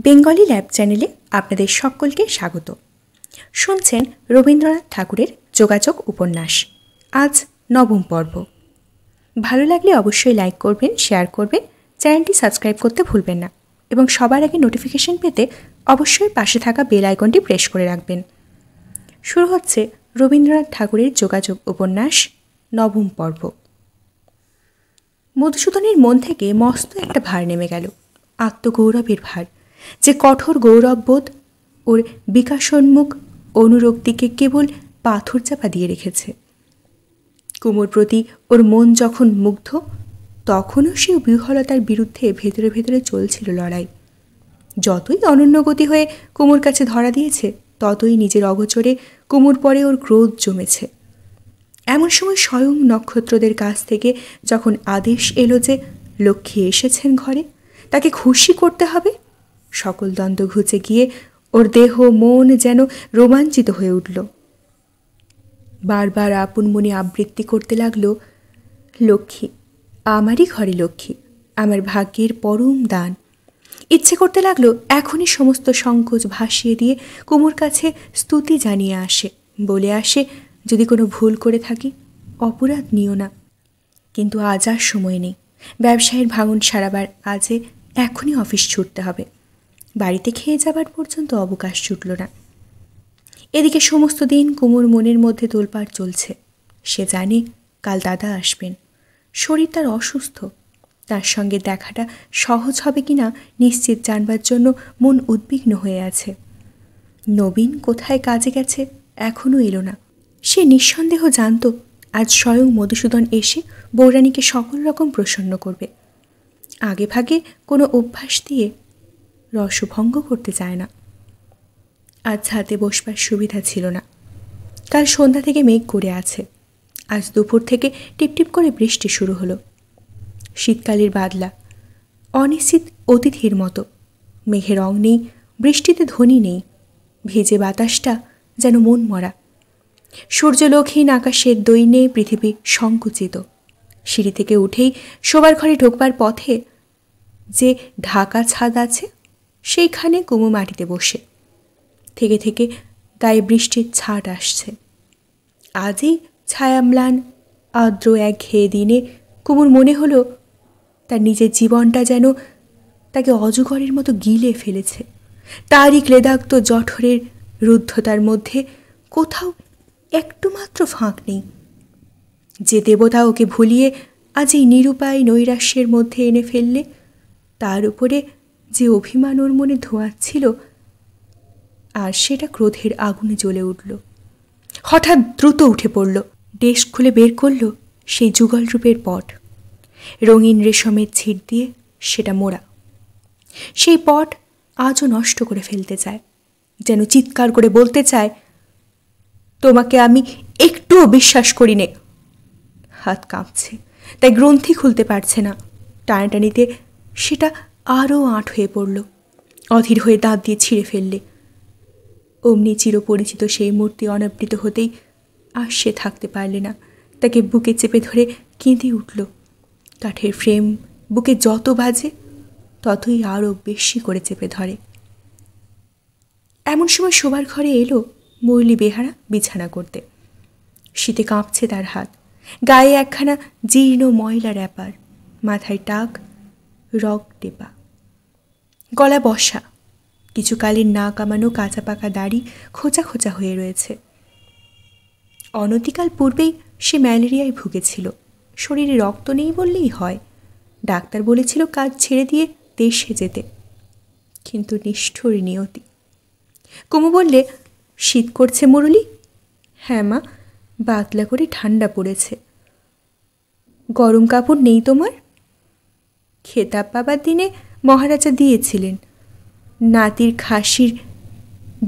Bengali lab চ্যানেলে আপনাদের সকলকে স্বাগত। শুনছেন রবীন্দ্রনাথ ঠাকুরের যোগাযোগ উপন্যাস, আজ নবম পর্ব। ভালো লাগলে অবশ্যই লাইক করবেন, শেয়ার করবেন, চ্যানেলটি সাবস্ক্রাইব করতে ভুলবেন না এবং সবার আগে নোটিফিকেশন পেতে অবশ্যই পাশে থাকা বেল আইকনটি প্রেস করে রাখবেন। শুরু হচ্ছে রবীন্দ্রনাথ ঠাকুরের যোগাযোগ উপন্যাস, নবম পর্ব। মধুসূদনের মন থেকে মস্ত একটা ভার নেমে গেল, আত্মগৌরবের ভার, যে কঠোর গৌরববোধ ওর বিকাশোন্মুখ অনুরক্তিকে কেবল পাথর চাপা দিয়ে রেখেছে। কুমুর প্রতি ওর মন যখন মুগ্ধ, তখনও সে বিহ্বলতার বিরুদ্ধে ভেতরে ভেতরে চলছিল লড়াই। যতই অনন্যগতি হয়ে কুমুর কাছে ধরা দিয়েছে, ততই নিজের অগোচরে কুমুর পরে ওর ক্রোধ জমেছে। এমন সময় স্বয়ং নক্ষত্রদের কাছ থেকে যখন আদেশ এলো যে লক্ষ্মী এসেছেন ঘরে, তাকে খুশি করতে হবে, সকল দ্বন্দ্ব ঘুচে গিয়ে ওর দেহ মন যেন রোমাঞ্চিত হয়ে উঠল। বারবার আপন মনে আবৃত্তি করতে লাগলো, লক্ষ্মী, আমারই ঘরে লক্ষ্মী, আমার ভাগ্যের পরম দান। ইচ্ছে করতে লাগলো এখনই সমস্ত সংকোচ ভাসিয়ে দিয়ে কুমুর কাছে স্তুতি জানিয়ে আসে, বলে আসে, যদি কোনো ভুল করে থাকি অপরাধ নিও না। কিন্তু আজ আর সময় নেই, ব্যবসায়ের ভাঙন সারাবার আজে এখনই অফিস ছুটতে হবে। বাড়িতে খেয়ে যাবার পর্যন্ত অবকাশ ছুটল না। এদিকে সমস্ত দিন কুমুর মনের মধ্যে তোলপাড় চলছে। সে জানে কাল দাদা আসবেন, শরীর তার অসুস্থ, তার সঙ্গে দেখাটা সহজ হবে কিনা নিশ্চিত জানবার জন্য মন উদ্বিগ্ন হয়ে আছে। নবীন কোথায় কাজে গেছে, এখনও এলো না। সে নিঃসন্দেহ জানত আজ স্বয়ং মধুসূদন এসে বৌরানীকে সকল রকম প্রসন্ন করবে। আগে ভাগে কোনো অভ্যাস দিয়ে রসভঙ্গ করতে চায় না। আজ হাতে বসবার সুবিধা ছিল না। কাল সন্ধ্যা থেকে মেঘ করে আছে, আজ দুপুর থেকে টিপটিপ করে বৃষ্টি শুরু হলো। শীতকালের বাদলা, অনিশ্চিত অতিথির মতো, মেঘে রং নেই, বৃষ্টিতে ধ্বনি নেই, ভেজে বাতাসটা যেন মন মরা। সূর্যলক্ষীন আকাশের দৈন্যে পৃথিবী সংকুচিত। সিঁড়ি থেকে উঠেই শোবার ঘরে ঢোকবার পথে যে ঢাকা ছাদ আছে, সেইখানে কুমু মাটিতে বসে থেকে থেকে গায়ে বৃষ্টির ছাট আসছে। আজই ছায়াম্লান আর্দ্র একঘেয়ে দিনে কুমুর মনে হলো তার নিজের জীবনটা যেন তাকে অজগরের মতো গিলে ফেলেছে। তারই ক্লেদাক্ত জঠরের রুদ্ধতার মধ্যে কোথাও একটুমাত্র ফাঁক নেই। যে দেবতা ওকে ভুলিয়ে আজ এই নিরুপায় নৈরাশ্যের মধ্যে এনে ফেললে, তার উপরে যে অভিমান ওর মনে ধোঁয়াচ্ছিল, আর সেটা ক্রোধের আগুনে জ্বলে উঠল। হঠাৎ দ্রুত উঠে পড়ল, ডেস্ক খুলে বের করল সেই যুগল রূপের পট। রঙিন রেশমের ছিট দিয়ে সেটা মোড়া। সেই পট আজও নষ্ট করে ফেলতে চায়, যেন চিৎকার করে বলতে চায়, তোমাকে আমি একটুও বিশ্বাস করি নে। হাত কাঁপছে, তাই গ্রন্থি খুলতে পারছে না। টানাটানিতে সেটা আরও আঁট হয়ে পড়ল, অধীর হয়ে দাঁত দিয়ে ছিঁড়ে ফেললে। অমনি চিরপরিচিত সেই মূর্তি অনাবৃত হতেই আর সে থাকতে পারলে না, তাকে বুকে চেপে ধরে কেঁদে উঠল। কাঠের ফ্রেম বুকে যত বাজে, ততই আরও বেশি করে চেপে ধরে। এমন সময় শোবার ঘরে এলো মুরলী বেহারা বিছানা করতে। শীতে কাঁপছে তার হাত, গায়ে একখানা জীর্ণ ময়লা র্যাপার, মাথায় টাক, রগ টেপা, গলা বসা, কিছুকালের না কামানো কাঁচা পাকা দাড়ি খোঁচা খোঁচা হয়ে রয়েছে। অনতিকাল পূর্বেই সে ম্যালেরিয়ায় ভুগেছিল। শরীরে রক্ত নেই বললেই হয়। ডাক্তার বলেছিল কাজ ছেড়ে দিয়ে দেশে যেতে, কিন্তু নিষ্ঠুর নিয়তি। কুমু বললে, শীত করছে মুরলী? হ্যাঁ মা, বাতলা করে ঠান্ডা পড়েছে। গরম কাপড় নেই তোমার? খেতাব পাবার দিনে মহারাজা দিয়েছিলেন, নাতির খাসির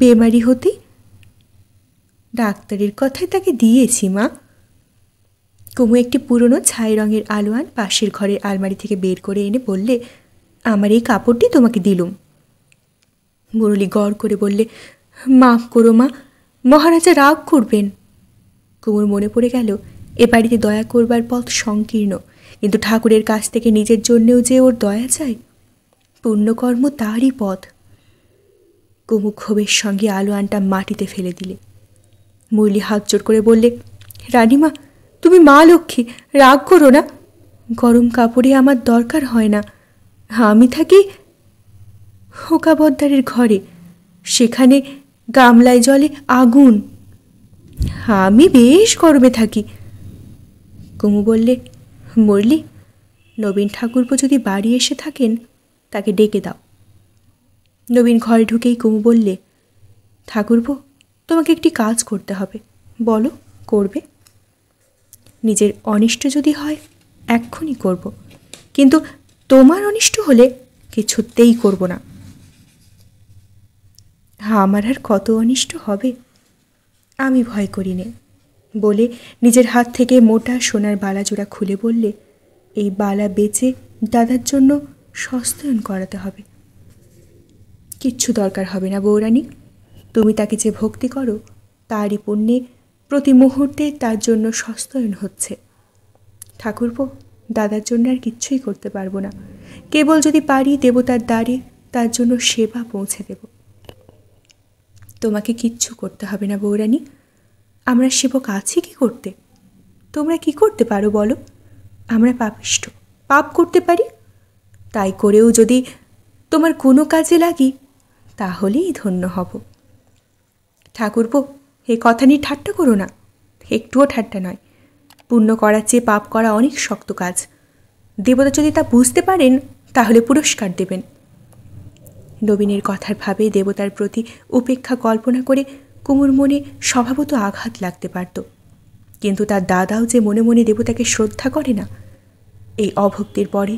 বেমারি হতে ডাক্তারের কথায় তাকে দিয়েছি মা। কুমু একটি পুরনো ছাই রঙের আলোয়ান পাশের ঘরের আলমারি থেকে বের করে এনে বললে, আমার এই কাপড়টি তোমাকে দিলুম। মুরলী গড় করে বললে, মাফ করো মা, মহারাজা রাগ করবেন। কুমুর মনে পড়ে গেল এ বাড়িতে দয়া করবার পথ সংকীর্ণ, কিন্তু ঠাকুরের কাছ থেকে নিজের জন্যেও যে ওর দয়া চাই। পুণ্যকর্ম তারই পথ, কুমু ক্ষোভের সঙ্গে আলোয়ানটা মাটিতে ফেলে দিলে। মুরলি হাত জোর করে বললে, রানীমা, তুমি মা লক্ষ্মী, রাগ করো না। গরম কাপড়ে আমার দরকার হয় না। আমি থাকি হোকাবদ্দারের ঘরে, সেখানে গামলায় জলে আগুন। আমি বেশ গরমে থাকি। কুমু বললে, মুরলি, নবীন ঠাকুরপো যদি বাড়ি এসে থাকেন তাকে ডেকে দাও। নবীন ঘরে ঢুকেই কুমু বললে, ঠাকুরপো, তোমাকে একটি কাজ করতে হবে। বলো, করবে? নিজের অনিষ্ট যদি হয় এক্ষুনি করব, কিন্তু তোমার অনিষ্ট হলে কিছুতেই করব না। আমার আর কত অনিষ্ট হবে, আমি ভয় করি নে বলে নিজের হাত থেকে মোটা সোনার বালাজোড়া খুলে বললে, এই বালা বেচে দাদার জন্য সস্তায়ন করাতে হবে। কিচ্ছু দরকার হবে না বৌরানী, তুমি তাকে যে ভক্তি করো তারই পুণ্যে প্রতি মুহূর্তে তার জন্য সস্তায়ন হচ্ছে। ঠাকুরপো, দাদার জন্য আর কিচ্ছুই করতে পারবো না, কেবল যদি পারি দেবতার দ্বারে তার জন্য সেবা পৌঁছে দেব। তোমাকে কিচ্ছু করতে হবে না বৌরানী, আমরা সেবক আছি কি করতে? তোমরা কি করতে পারো বলো? আমরা পাপিষ্ঠ, পাপ করতে পারি। তাই করেও যদি তোমার কোনো কাজে লাগি তাহলেই ধন্য হব। ঠাকুরপো, এ কথা নিয়ে ঠাট্টা করো না। একটুও ঠাট্টা নয়। পুণ্য করার চেয়ে পাপ করা অনেক শক্ত কাজ। দেবতা যদি তা বুঝতে পারেন তাহলে পুরস্কার দেবেন। নবীনের কথার ভাবে দেবতার প্রতি উপেক্ষা কল্পনা করে কুমুর মনে স্বভাবত আঘাত লাগতে পারত, কিন্তু তার দাদাও যে মনে মনে দেবতাকে শ্রদ্ধা করে না, এই অভক্তির পরে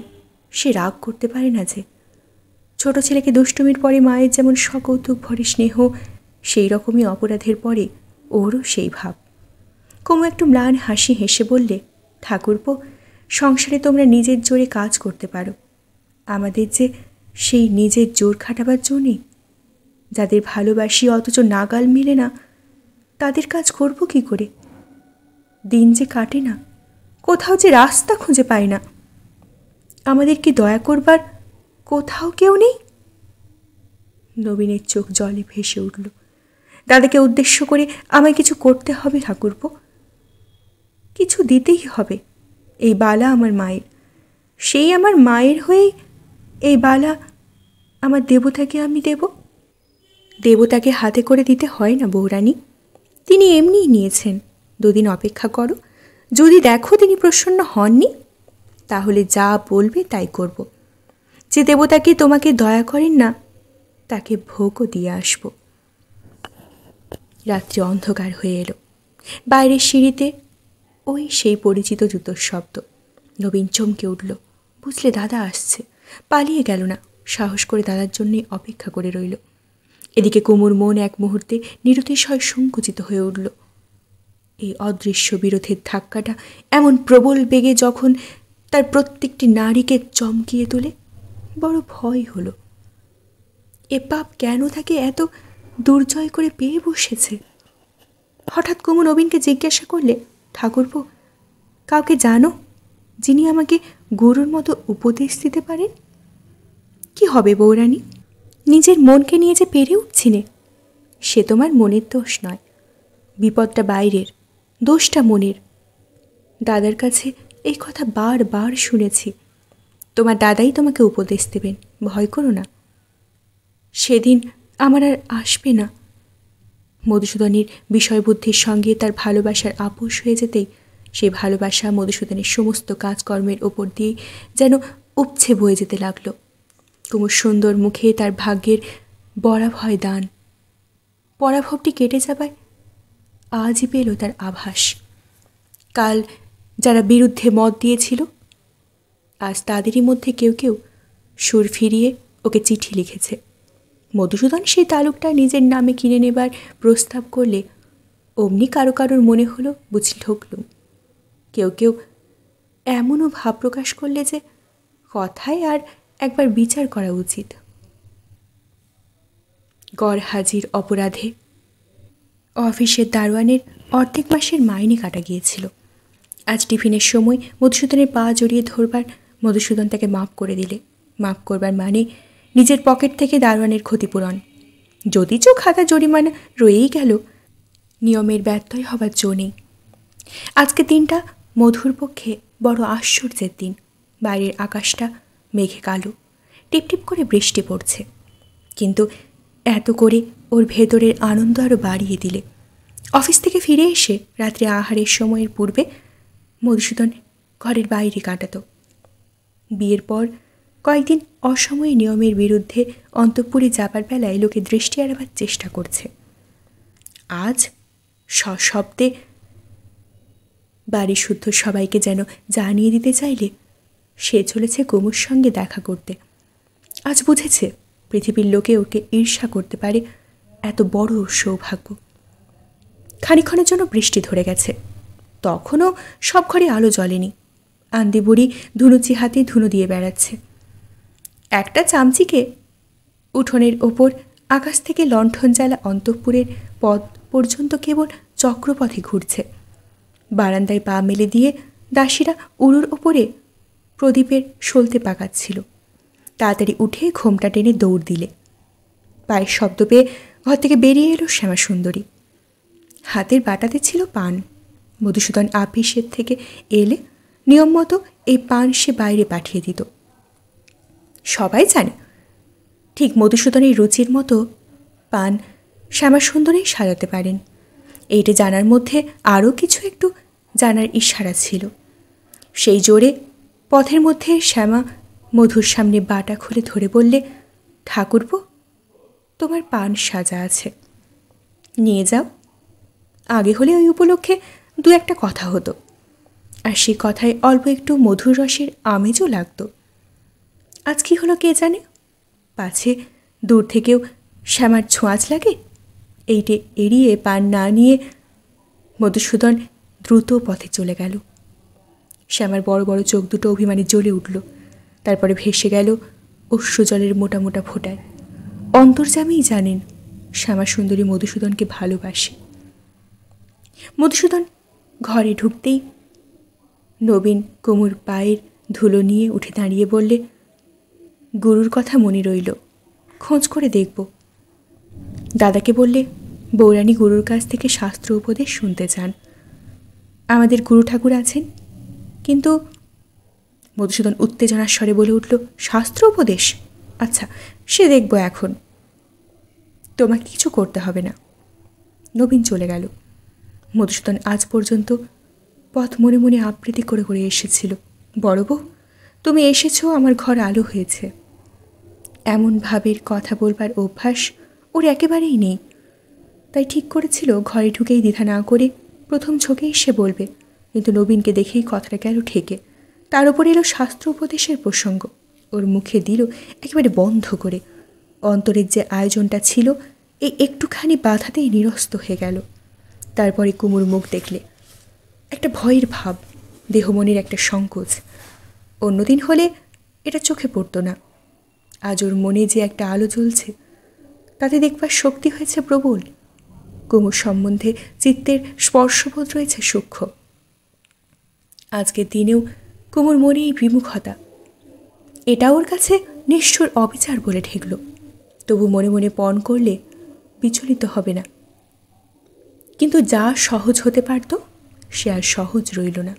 সে রাগ করতে পারে না যে। ছোট ছেলেকে দুষ্টুমির পরে মায়ের যেমন সকৌতুক ভরে স্নেহ, সেই রকমই অপরাধের পরে ওরও সেই ভাব। কুমু একটু ম্লান হাসি হেসে বললে, ঠাকুরপো, সংসারে তোমরা নিজের জোরে কাজ করতে পারো, আমাদের যে সেই নিজের জোর খাটাবার জো নেই। যাদের ভালোবাসি অথচ নাগাল মেলে না, তাদের কাজ করব কি করে? দিন যে কাটে না, কোথাও যে রাস্তা খুঁজে পাই না। আমাদের কি দয়া করবার কোথাও কেউ নেই? নবীনের চোখ জলে ভেসে উঠল। দাদাকে উদ্দেশ্য করে আমায় কিছু করতে হবে ঠাকুরপো, কিছু দিতেই হবে। এই বালা আমার মায়ের, সেই আমার মায়ের হয়েই এই বালা আমার দেবতাকে আমি দেব। দেবতাকে হাতে করে দিতে হয় না বৌরানী, তিনি এমনিই নিয়েছেন। দুদিন অপেক্ষা করো, যদি দেখো তিনি প্রসন্ন হননি তাহলে যা বলবে তাই করব। যে দেবতাকে তোমাকে দয়া করেন না তাকে ভোগও দিয়ে আসব। রাত্রি অন্ধকার হয়ে এলো। বাইরের সিঁড়িতে ওই সেই পরিচিত জুতোর শব্দ। নবীন চমকে উঠল, বুঝলে দাদা আসছে। পালিয়ে গেল না, সাহস করে দাদার জন্যে অপেক্ষা করে রইল। এদিকে কুমুর মন এক মুহূর্তে নিরতিশয় সংকুচিত হয়ে উঠল। এই অদৃশ্য বিরোধের ধাক্কাটা এমন প্রবল বেগে যখন তার প্রত্যেকটি নারীকে চমকিয়ে তোলে, বড় ভয় হলো। এ পাপ কেন তাকে এত দুর্জয় করে পেয়ে বসেছে? হঠাৎ কুমু নবীনকে জিজ্ঞাসা করলে, ঠাকুরপো, কাউকে জানো যিনি আমাকে গুরুর মতো উপদেশ দিতে পারেন? কি হবে বৌরানী, নিজের মনকে নিয়ে যে পেরে উঠছি নে। সে তোমার মনের দোষ নয়, বিপদটা বাইরের, দোষটা মনের। দাদার কাছে এই কথা বারবার শুনেছি। তোমার দাদাই তোমাকে উপদেশ দেবেন, ভয় করো না। সেদিন আমার আর আসবে না। মধুসূদনের বিষয়বুদ্ধির সঙ্গে তার ভালোবাসার আপোষ হয়ে যেতেই সেই ভালোবাসা মধুসূদনের সমস্ত কাজকর্মের ওপর দিয়ে যেন উপছে বয়ে যেতে লাগলো। কুমুর সুন্দর মুখে তার ভাগ্যের বরাভয় দান, পরাভবটি কেটে যাবার আজই পেল তার আভাস। কাল যারা বিরুদ্ধে মত দিয়েছিল, আজ তাদেরই মধ্যে কেউ কেউ সুর ফিরিয়ে ওকে চিঠি লিখেছে। মধুসূদন সেই তালুকটা নিজের নামে কিনে নেবার প্রস্তাব করলে অমনি কারো কারোর মনে হলো বুঝি ঠকলুম। কেউ কেউ এমনও ভাব প্রকাশ করলে যে কথায় আর একবার বিচার করা উচিত। গড় হাজির অপরাধে অফিসের দারোয়ানের অর্ধেক মাসের মাইনে কাটা গিয়েছিল। আজ টিফিনের সময় মধুসূদনের পা জড়িয়ে ধরবার মধুসূদন তাকে মাপ করে দিলে। মাপ করবার মানে নিজের পকেট থেকে দারোয়ানের ক্ষতিপূরণ। যদিচ খাতা জরিমানা রয়েই গেল, নিয়মের ব্যত্যয় হবার জো নেই। আজকে দিনটা মধুর পক্ষে বড় আশ্চর্যের দিন। বাইরের আকাশটা মেঘে কালো, টিপটিপ করে বৃষ্টি পড়ছে। কিন্তু এত করে ওর ভেতরের আনন্দ আরও বাড়িয়ে দিলে। অফিস থেকে ফিরে এসে রাত্রে আহারের সময়ের পূর্বে মধুসূদন ঘরের বাইরে কাটাত। বিয়ের পর কয়েকদিন অসময়ে নিয়মের বিরুদ্ধে অন্তঃপুরে যাবার বেলায় লোকে দৃষ্টি এড়াবার চেষ্টা করছে। আজ সশব্দে বাড়ি শুদ্ধ সবাইকে যেন জানিয়ে দিতে চাইলে সে চলেছে কুমুর সঙ্গে দেখা করতে। আজ বুঝেছে পৃথিবীর লোকে ওকে ঈর্ষা করতে পারে, এত বড় সৌভাগ্য। খানিক্ষণের জন্য বৃষ্টি ধরে গেছে, তখনও সব ঘরে আলো জ্বলেনি। আন্দি বুড়ি ধুনুচি হাতে ধুনো দিয়ে বেড়াচ্ছে। একটা চামচিকে উঠোনের ওপর আকাশ থেকে লণ্ঠন জ্বালা অন্তঃপুরের পথ পর্যন্ত কেবল চক্রপথে ঘুরছে। বারান্দায় পা মেলে দিয়ে দাসীরা উড়ুর ওপরে প্রদীপের সলতে পাকাচ্ছিল। তাড়াতাড়ি উঠে ঘোমটা টেনে দৌড় দিলে। পায়ের শব্দ পেয়ে ঘর থেকে বেরিয়ে এলো শ্যামাসুন্দরী। হাতের বাটাতে ছিল পান। মধুসূদন আপিসের থেকে এলে নিয়ম মতো এই পান সে বাইরে পাঠিয়ে দিত। সবাই জানে ঠিক মধুসূদনের রুচির মতো পান শ্যামাসুন্দরী সাজাতে পারেন। এইটা জানার মধ্যে আরও কিছু একটু জানার ইশারা ছিল। সেই জোরে পথের মধ্যে শ্যামা মধুর সামনে বাটা খুলে ধরে বললে, ঠাকুরপো, তোমার পান সাজা আছে, নিয়ে যাও। আগে হলে ওই উপলক্ষে দু একটা কথা হতো, আর সেই কথায় অল্প একটু মধুর রসের আমেজও লাগত। আজ কি হলো কে জানে, পাছে দূর থেকেও শ্যামার ছোঁয়াচ লাগে। এইটে এড়িয়ে পান না নিয়ে মধুসূদন দ্রুত পথে চলে গেল। শ্যামার বড় বড় চোখ দুটো অভিমানে জ্বলে উঠল, তারপরে ভেসে গেল অশ্রুজলের মোটা মোটা ফোঁটায়। অন্তর্যামীই জানেন শ্যামাসুন্দরী মধুসূদনকে ভালোবাসে। মধুসূদন ঘরে ঢুকতেই নবীন কুমুর পায়ের ধুলো নিয়ে উঠে দাঁড়িয়ে বললে, গুরুর কথা মনে রইল, খোঁজ করে দেখব। দাদাকে বললে বৌরানী গুরুর কাছ থেকে শাস্ত্র উপদেশ শুনতে চান। আমাদের গুরু ঠাকুর আছেন, কিন্তু মধুসূদন উত্তেজনার স্বরে বলে উঠল, শাস্ত্র উপদেশ? আচ্ছা, সে দেখব এখন, তোমাকে কিছু করতে হবে না। নবীন চলে গেল। মধুসূদন আজ পর্যন্ত পথ মনে মনে আবৃত্তি করে করে এসেছিল, বড় বউ, তুমি এসেছো, আমার ঘর আলো হয়েছে। এমন ভাবের কথা বলবার অভ্যাস ওর একেবারেই নেই। তাই ঠিক করেছিল ঘরে ঢুকেই দ্বিধা না করে প্রথম ঝোঁকেই সে বলবে, কিন্তু নবীনকে দেখেই কথাটা গেল ঠেকে। তার উপর এলো শাস্ত্র উপদেশের প্রসঙ্গ। ওর মুখে দিল একেবারে বন্ধ করে। অন্তরের যে আয়োজনটা ছিল এই একটুখানি বাধাতেই নিরস্ত হয়ে গেল। তারপরে কুমুর মুখ দেখলে একটা ভয়ের ভাব, দেহমনের একটা সংকোচ। অন্যদিন হলে এটা চোখে পড়তো না। আজ ওর মনে যে একটা আলো জ্বলছে, তাতে দেখবার শক্তি হয়েছে প্রবল। কুমুর সম্বন্ধে চিত্তের স্পর্শবোধ রয়েছে সূক্ষ্ম। আজকের দিনেও কুমুর মনে এই বিমুখতা, এটা ওর কাছে নিষ্ঠুর অবিচার বলে ঠেকল। তবু মনে মনে পণ করলে বিচলিত হবে না। কিন্তু যা সহজ হতে পারত সে আর সহজ রইল না।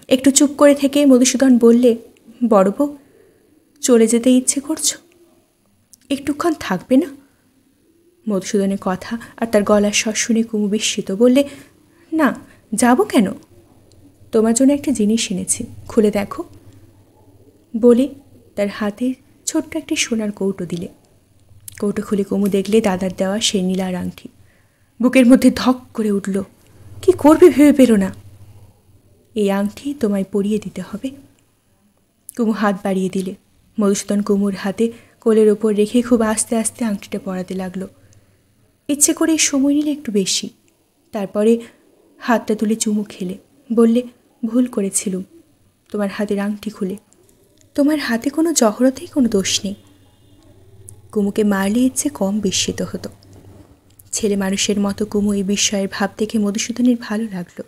একটু চুপ করে থেকে মধুসূদন বললে, বড় বউ, চলে যেতে ইচ্ছে করছো? একটুক্ষণ থাকবে না? মধুসূদনের কথা আর তার গলার স্বর শুনে কুমু বিস্মিত, বললে, না, যাব কেন? তোমার জন্য একটা জিনিস এনেছি, খুলে দেখো। বলে তার হাতে ছোট্ট একটি সোনার কৌটো দিলে। কৌটো খুলে কুমু দেখলে দাদার দেওয়া সেই নীলার আংটি। বুকের মধ্যে ধক করে উঠল। কি করবে ভেবে পেল না। এই আংটি তোমায় পরিয়ে দিতে হবে। কুমু হাত বাড়িয়ে দিলে। মধুসূদন কুমুর হাতে কোলের ওপর রেখে খুব আস্তে আস্তে আংটিটা পরাতে লাগলো। ইচ্ছে করে সময় নিলে একটু বেশি। তারপরে হাতটা তুলে চুমু খেলে বললে, ভুল করেছিলুম তোমার হাতের আংটি খুলে। তোমার হাতে কোনো জহরতেই কোনো দোষ নেই। কুমুকে মারলে ইচ্ছে কম বিস্মিত হতো। ছেলে মানুষের মতো কুমু এই বিস্ময়ের ভাব দেখে মধুসূদনের ভালো লাগলো।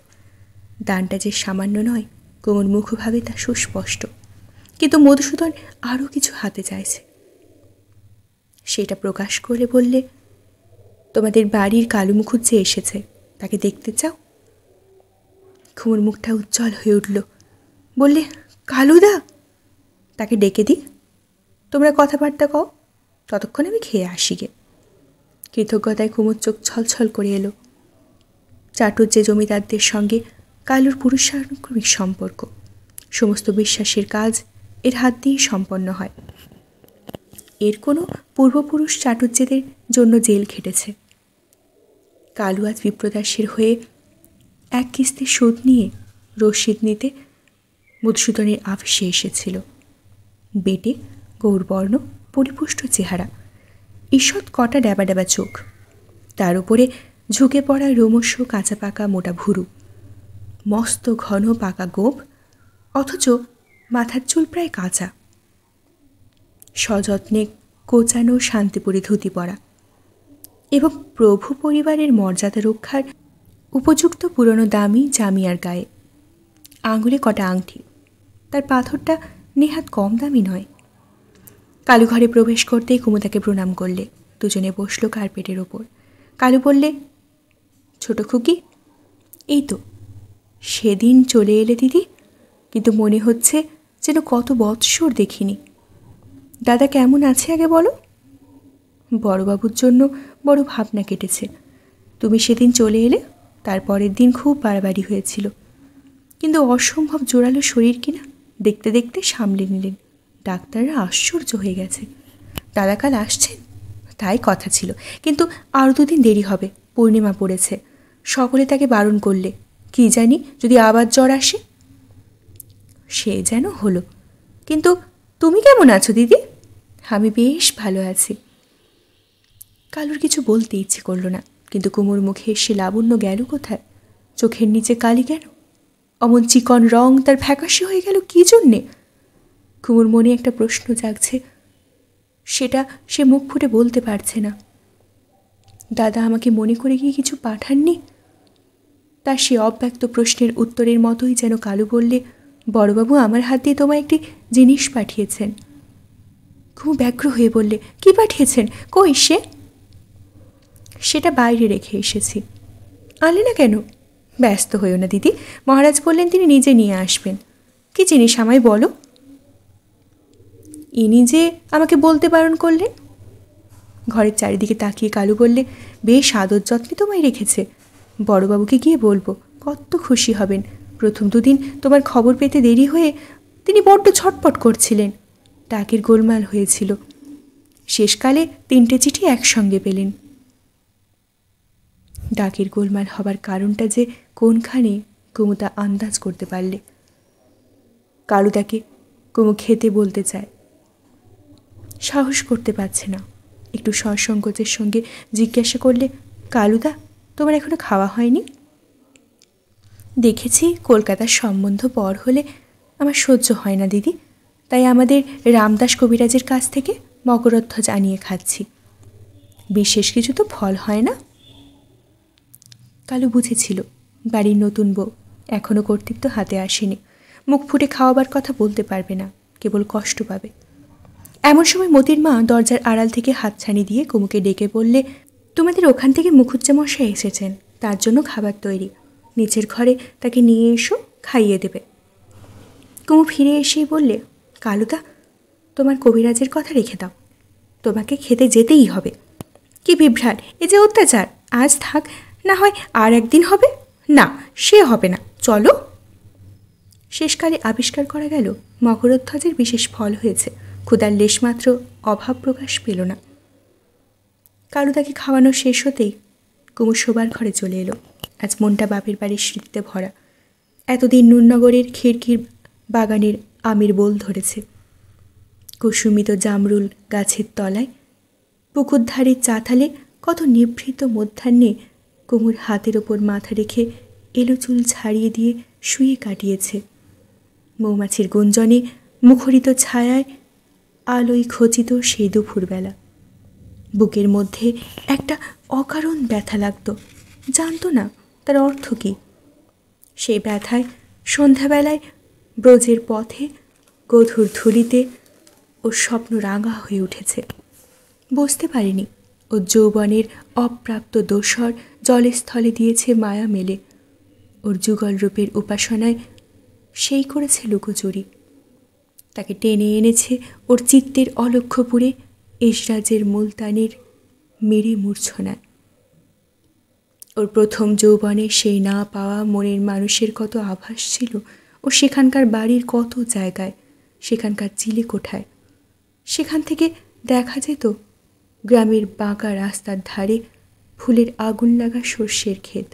দানটা যে সামান্য নয়, কুমুর মুখভাবে তা সুস্পষ্ট। কিন্তু মধুসূদন আরও কিছু হাতে চাইছে। সেটা প্রকাশ করলে বললে, তোমাদের বাড়ির কালু মুখুজ্জে এসেছে, তাকে দেখতে চাও? কুমুর মুখটা উজ্জ্বল হয়ে উঠল। বললে, কালুদা? তাকে ডেকে দিই? তোমরা কথাবার্তা কও, ততক্ষণ আমি খেয়ে আসি গে। কৃতজ্ঞতায় কুমুর চোখ ছলছল করে এলো। চাটুজ্জে জমিদারদের সঙ্গে কালুর পুরুষানুক্রমিক সম্পর্ক, সমস্ত বিশ্বাসের কাজ এর হাত দিয়েই সম্পন্ন হয়। এর কোনো পূর্বপুরুষ চাটুজ্জেদের জন্য জেল খেটেছে। কালু আজ বিপ্রদাসের হয়ে এক কিস্তি সুদ নিয়ে রসিদ নিতে মধুসূদনের আফিসে এসেছিল। বেটে, গৌরবর্ণ, পরিপুষ্ট চেহারা, ঈষৎ কটা ড্যাবা ড্যাবা চোখ, তার উপরে ঝুঁকে পড়া রোমশ কাঁচা পাকা মোটা ভুরু, মস্ত ঘন পাকা গোঁফ, অথচ মাথার চুল প্রায় কাঁচা, সযত্নে কোচানো শান্তিপুরি ধুতি পরা এবং প্রভু পরিবারের মর্যাদা রক্ষার উপযুক্ত পুরনো দামি জামিয়ার গায়ে। আঙুলে কটা আংটি, তার পাথরটা নেহাত কম দামি নয়। কালু ঘরে প্রবেশ করতেই কুমু তাকে প্রণাম করলে। দুজনে বসলো কার্পেটের ওপর। কালু বললে, ছোট খুকি, এই তো সেদিন চলে এলে দিদি, কিন্তু মনে হচ্ছে যেন কত বৎসর দেখিনি। দাদা কেমন আছে আগে বলো? বড়বাবুর জন্য বড় ভাবনা কেটেছে। তুমি সেদিন চলে এলে, তারপরের দিন খুব বাড়াবাড়ি হয়েছিল, কিন্তু অসম্ভব জোরালো শরীর কিনা দেখতে দেখতে সামলে নিলেন। ডাক্তাররা আশ্চর্য হয়ে গেছে। দাদা কাল আসছেন? তাই কথা ছিল, কিন্তু আরও 2 দিন দেরি হবে, পূর্ণিমা পড়েছে। সকলে তাকে বারণ করলে, কি জানি যদি আবার জ্বর আসে। সে যেন হলো। কিন্তু তুমি কেমন আছো দিদি? আমি বেশ ভালো আছি। কালুর কিছু বলতে ইচ্ছে করল না, কিন্তু কুমুর মুখে সে লাবণ্য গেল কোথায়? চোখের নিচে কালি কেন? অমন চিকন রং তার ফ্যাকাশে হয়ে গেল কী জন্যে? কুমুর মনে একটা প্রশ্ন জাগছে, সেটা সে মুখ ফুটে বলতে পারছে না। দাদা আমাকে মনে করে গিয়ে কিছু পাঠাননি? তার সে অব্যক্ত প্রশ্নের উত্তরের মতোই যেন কালু বললে, বড়বাবু আমার হাত দিয়ে তোমায় একটি জিনিস পাঠিয়েছেন। কুমু ব্যগ্র হয়ে বললে, কি পাঠিয়েছেন? কই সে? সেটা বাইরে রেখে এসেছি। আনলে না কেন? ব্যস্ত হইও না দিদি, মহারাজ বললেন তিনি নিজে নিয়ে আসবেন। কি জিনিস আমায় বলো। ইনি যে আমাকে বলতে বারণ করলেন। ঘরের চারিদিকে তাকিয়ে কালু বললে, বেশ আদর যত্নে তোমায় রেখেছে। বড়বাবুকে গিয়ে বলবো, কত খুশি হবেন। প্রথম 2 দিন তোমার খবর পেতে দেরি হয়ে তিনি বড্ড ছটপট করছিলেন, ডাকের গোলমাল হয়েছিল। শেষকালে 3টে চিঠি একসঙ্গে পেলেন। ডাকের গোলমাল হবার কারণটা যে কোনখানে কুমু তা আন্দাজ করতে পারলে। কালু তাকে কুমু খেতে বলতে চায়, সাহস করতে পারছে না। একটু সসংকোচের সঙ্গে জিজ্ঞাসা করলে, কালুদা তোমার এখনো খাওয়া হয়নি? দেখেছি কলকাতার সম্বন্ধ পর হলে আমার সহ্য হয় না দিদি, তাই আমাদের রামদাস কবিরাজের কাছ থেকে মকরধ্বজ আনিয়ে খাচ্ছি। বিশেষ কিছু তো ফল হয় না। কালু বুঝেছিল বাড়ির নতুন বউ এখনও কর্তৃত্ব হাতে আসেনি, মুখ ফুটে খাওয়াবার কথা বলতে পারবে না, কেবল কষ্ট পাবে। এমন সময় মতির মা দরজার আড়াল থেকে হাতছানি দিয়ে কুমুকে ডেকে বললে, তোমাদের ওখান থেকে মুখুজ্জে মশাই এসেছেন, তার জন্য খাবার তৈরি, নিচের ঘরে তাকে নিয়ে এসো, খাইয়ে দেবে। কুমু ফিরে এসেই বললে, কালুদা তোমার কবিরাজের কথা রেখে দাও, তোমাকে খেতে যেতেই হবে। কি বিভ্রাট, এ যে অত্যাচার। আজ থাক, না হয় আর একদিন হবে। না, সে হবে না, চলো। শেষকালে আবিষ্কার করা গেল মকরধ্বজের বিশেষ ফল হয়েছে, ক্ষুধার লেশমাত্র অভাব প্রকাশ পেল না। কালু তাকে খাওয়ানো শেষ হতেই কুমু শোবার ঘরে চলে এলো। আজ মনটা বাপের বাড়ির স্মৃতিতে ভরা। এতদিন নুরনগরের খিড়কির বাগানের আমের বোল ধরেছে। কুসুমিত জামরুল গাছের তলায় পুকুরধারের চাতালে কত নিভৃত মধ্যাহ্নে কুমুর হাতের ওপর মাথা রেখে এলো চুল ছাড়িয়ে দিয়ে শুয়ে কাটিয়েছে। মৌমাছির গুঞ্জনে মুখরিত ছায়ায় আলোয় খচিত সেই দুপুরবেলা। বুকের মধ্যে একটা অকারণ ব্যথা লাগত, জানত না তার অর্থ কী। সেই ব্যথায় সন্ধ্যাবেলায় ব্রজের পথে গধুর ধুলিতে ও স্বপ্ন রাঙা হয়ে উঠেছে। বুঝতে পারিনি ও যৌবনের অপ্রাপ্ত দোসর জলে স্থলে দিয়েছে মায়া মেলে। ওর যুগল রূপের উপাসনায় সেই করেছে লুকোচুরি। তাকে টেনে এনেছে ওর চিত্তের অলক্ষ্যপুরে এসরাজের মুলতানের মেরে মূর্ছনায়। ওর প্রথম যৌবনে সেই না পাওয়া মনের মানুষের কত আভাস ছিল, ও সেখানকার বাড়ির কত জায়গায়, সেখানকার চিলে কোঠায়। সেখান থেকে দেখা যেত গ্রামের বাঁকা রাস্তার ধারে ফুলের আগুন লাগা সর্ষের ক্ষেত,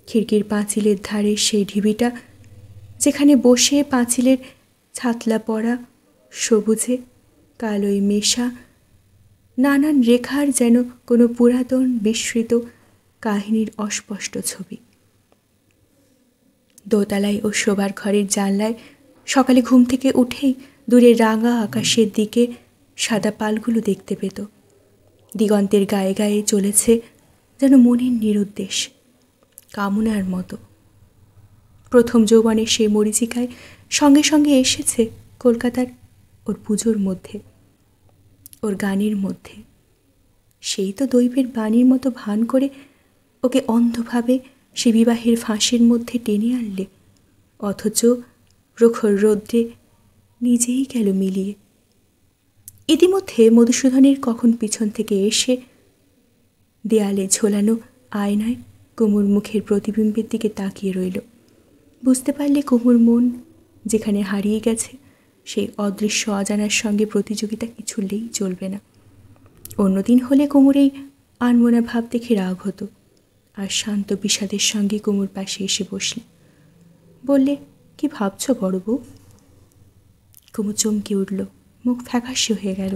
খিড়কির পাঁচিলের ধারে সেই ঢিবিটা যেখানে বসে পাঁচিলের ছাতলা পড়া সবুজে কালোয় মেশা নানান রেখার যেন কোনো পুরাতন বিস্মৃত কাহিনীর অস্পষ্ট ছবি। দোতলায় ও শোবার ঘরের জানলায় সকালে ঘুম থেকে উঠেই দূরে রাঙা আকাশের দিকে সাদা পালগুলো দেখতে পেত। দিগন্তের গায়ে গায়ে চলেছে যেন মনের নিরুদ্দেশ কামনার মতো। প্রথম যৌবনের সেই মরীচিকায় সঙ্গে সঙ্গে এসেছে কলকাতার ওর পুজোর মধ্যে, ওর গানের মধ্যে। সেই তো দৈবের বাণীর মতো ভান করে ওকে অন্ধভাবে সে বিবাহের ফাঁসির মধ্যে টেনে আনলে, অথচ প্রখর রৌদ্রে নিজেই গেল মিলিয়ে। ইতিমধ্যে মধুসূদনের কখন পিছন থেকে এসে দেয়ালে ঝোলানো আয়নায় কুমুর মুখের প্রতিবিম্বের দিকে তাকিয়ে রইল। বুঝতে পারলে কুমুর মন যেখানে হারিয়ে গেছে সেই অদৃশ্য অজানার সঙ্গে প্রতিযোগিতা কিছুলেই চলবে না। অন্যদিন হলে কুমুর এই আনমনা ভাব দেখে রাগ হতো, আর শান্ত বিষাদের সঙ্গে কুমুর পাশে এসে বসলে। বললে, কি ভাবছ বড় বউ? কুমু চমকে উঠল, মুখ ফ্যাকাশে হয়ে গেল।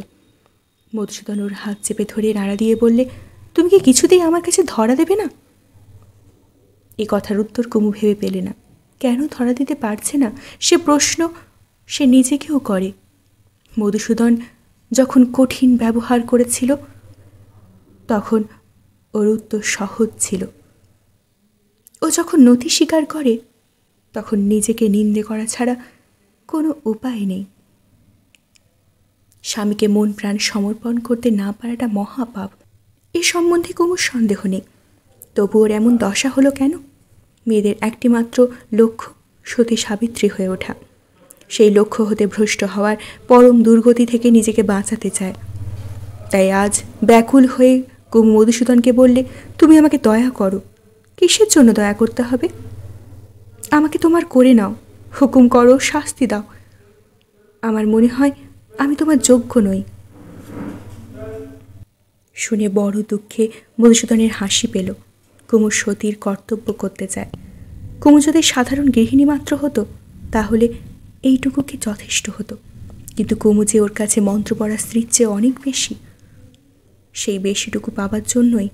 মধুসূদন ওর হাত চেপে ধরে নাড়া দিয়ে বললে, তুমি কি কিছুতেই আমার কাছে ধরা দেবে না? এই কথার উত্তর কুমু ভেবে পেলে না। কেন ধরা দিতে পারছে না সে প্রশ্ন সে নিজেকেও করে। মধুসূদন যখন কঠিন ব্যবহার করেছিল তখন ওর উত্তর সহজ ছিল। ও যখন নতি স্বীকার করে তখন নিজেকে নিন্দে করা ছাড়া কোনো উপায় নেই। স্বামীকে মন প্রাণ সমর্পণ করতে না পারাটা মহাপাপ, এ সম্বন্ধে কুমুর সন্দেহ নেই। তবু ওর এমন দশা হলো কেন? মেয়েদের একটি মাত্র লক্ষ্য সতী সাবিত্রী হয়ে ওঠা। সেই লক্ষ্য হতে ভ্রষ্ট হওয়ার পরম দুর্গতি থেকে নিজেকে বাঁচাতে চায়। তাই আজ ব্যাকুল হয়ে কুমু মধুসূদনকে বললে, তুমি আমাকে দয়া করো। কিসের জন্য দয়া করতে হবে? আমাকে তোমার করে নাও, হুকুম করো, শাস্তি দাও। আমার মনে হয় আমি তোমার যোগ্য নই। শুনে বড় দুঃখে মধুসূদনের হাসি পেল। কুমু সতীর কর্তব্য করতে চায়। কুমু যদি সাধারণ গৃহিণী মাত্র হতো তাহলে এইটুকু কি যথেষ্ট হতো, কিন্তু কুমু যে ওর কাছে মন্ত্র পড়া স্ত্রীর চেয়ে অনেক বেশি। সেই বেশিটুকু পাবার জন্যই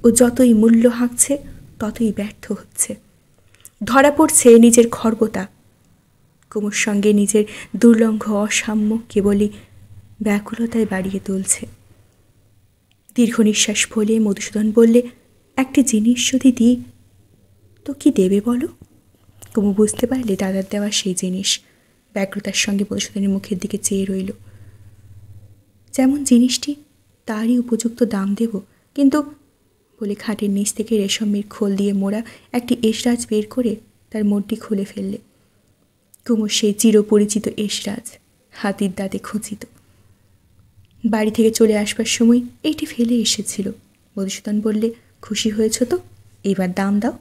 ও যতই মূল্য হাঁকছে ততই ব্যর্থ হচ্ছে। ধরা পড়ছে নিজের খর্বতা। কুমুর সঙ্গে নিজের দুর্লঙ্ঘ অসাম্য কেবলই ব্যাকুলতায় বাড়িয়ে তুলছে। দীর্ঘ নিঃশ্বাস ফেলে মধুসূদন বললে, একটি জিনিস যদি দিই তো কি দেবে বলো? কুমু বুঝতে পারলে দাদার দেওয়া সেই জিনিস। ব্যগ্রতার সঙ্গে মধুসূদনের মুখের দিকে চেয়ে রইল। যেমন জিনিসটি তারই উপযুক্ত দাম দেব, কিন্তু বলে খাটের নিচ থেকে রেশমের খোল দিয়ে মোড়া একটি এসরাজ বের করে তার মোড়টি খুলে ফেললে। কুমুর সেই চিরপরিচিত এসরাজ, হাতির দাঁতে খচিত। বাড়ি থেকে চলে আসবার সময় এইটি ফেলে এসেছিল। মধুসূদন বললে, খুশি হয়েছ তো, এবার দাম দাও।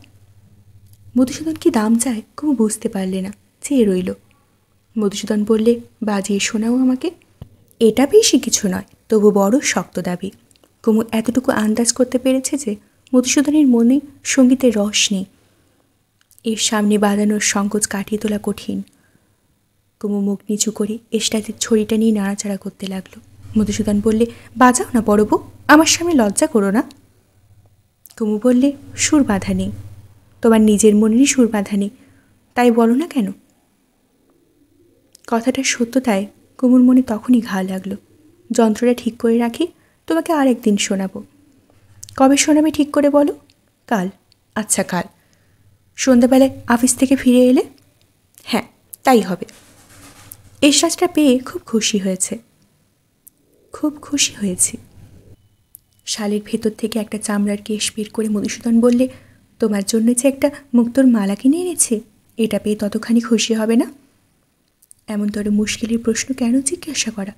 মধুসূদন কি দাম চায় কুমু বুঝতে পারলে না, চেয়ে রইল। মধুসূদন বললে, বাজিয়ে শোনাও আমাকে। এটা বেশি কিছু নয়, তবু বড় শক্ত দাবি। কুমু এতটুকু আন্দাজ করতে পেরেছে যে মধুসূদনের মনে সঙ্গীতের রস নেই। এর সামনে বাঁধানোর সংকোচ কাটিয়ে তোলা কঠিন। কুমু মুখ নিচু করে এসটাতে ছড়িটা নিয়ে নাড়াচাড়া করতে লাগলো। মধুসূদন বললে, বাজাও না বড় বউ, আমার সামনে লজ্জা করো না। কুমু বললে, সুর বাঁধা নেই, তোমার নিজের মনেরই সুর বাঁধা নেই, তাই বলো না কেন? কথাটার সত্যতায় কুমুর মনে তখনই ঘা লাগলো। যন্ত্রটা ঠিক করে রাখি, তোমাকে আর একদিন শোনাবো। কবে শোনাবে ঠিক করে বলো? কাল। আচ্ছা কাল সন্ধ্যাবেলায় অফিস থেকে ফিরে এলে? হ্যাঁ, তাই হবে। এসরাজটা পেয়ে খুব খুশি হয়েছি। শালের ভেতর থেকে একটা চামড়ার কেশ বের করে মধুসূদন বললে, তোমার জন্য যে একটা মুক্তোর মালা কিনে এনেছে, এটা পেয়ে ততখানি খুশি হবে না? এমনতর মুশকিলের প্রশ্ন কেন জিজ্ঞাসা করা?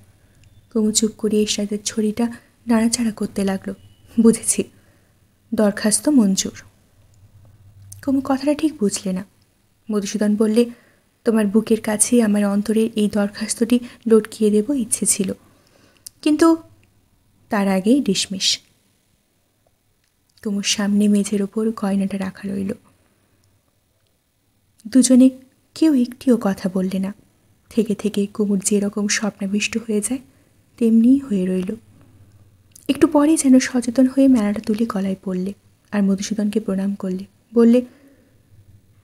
কুমু চুপ করে এরশাদের ছড়িটা নাড়াচাড়া করতে লাগলো। বুঝেছি, দরখাস্ত মঞ্জুর। কুমু কথাটা ঠিক বুঝলে না। মধুসূদন বললে, তোমার বুকের কাছেই আমার অন্তরের এই দরখাস্তটি লটকিয়ে দেব ইচ্ছে ছিল, কিন্তু তার আগেই ডিসমিস। কুমুর সামনে মেঝের ওপর গয়নাটা রাখা রইল। দুজনে কেউ একটিও কথা বললে না। থেকে থেকে কুমুর যেরকম স্বপ্নাবিষ্ট হয়ে যায় তেমনিই হয়ে রইল। একটু পরেই যেন সচেতন হয়ে মেলাটা তুলে গলায় পড়লে আর মধুসূদনকে প্রণাম করলে। বললে,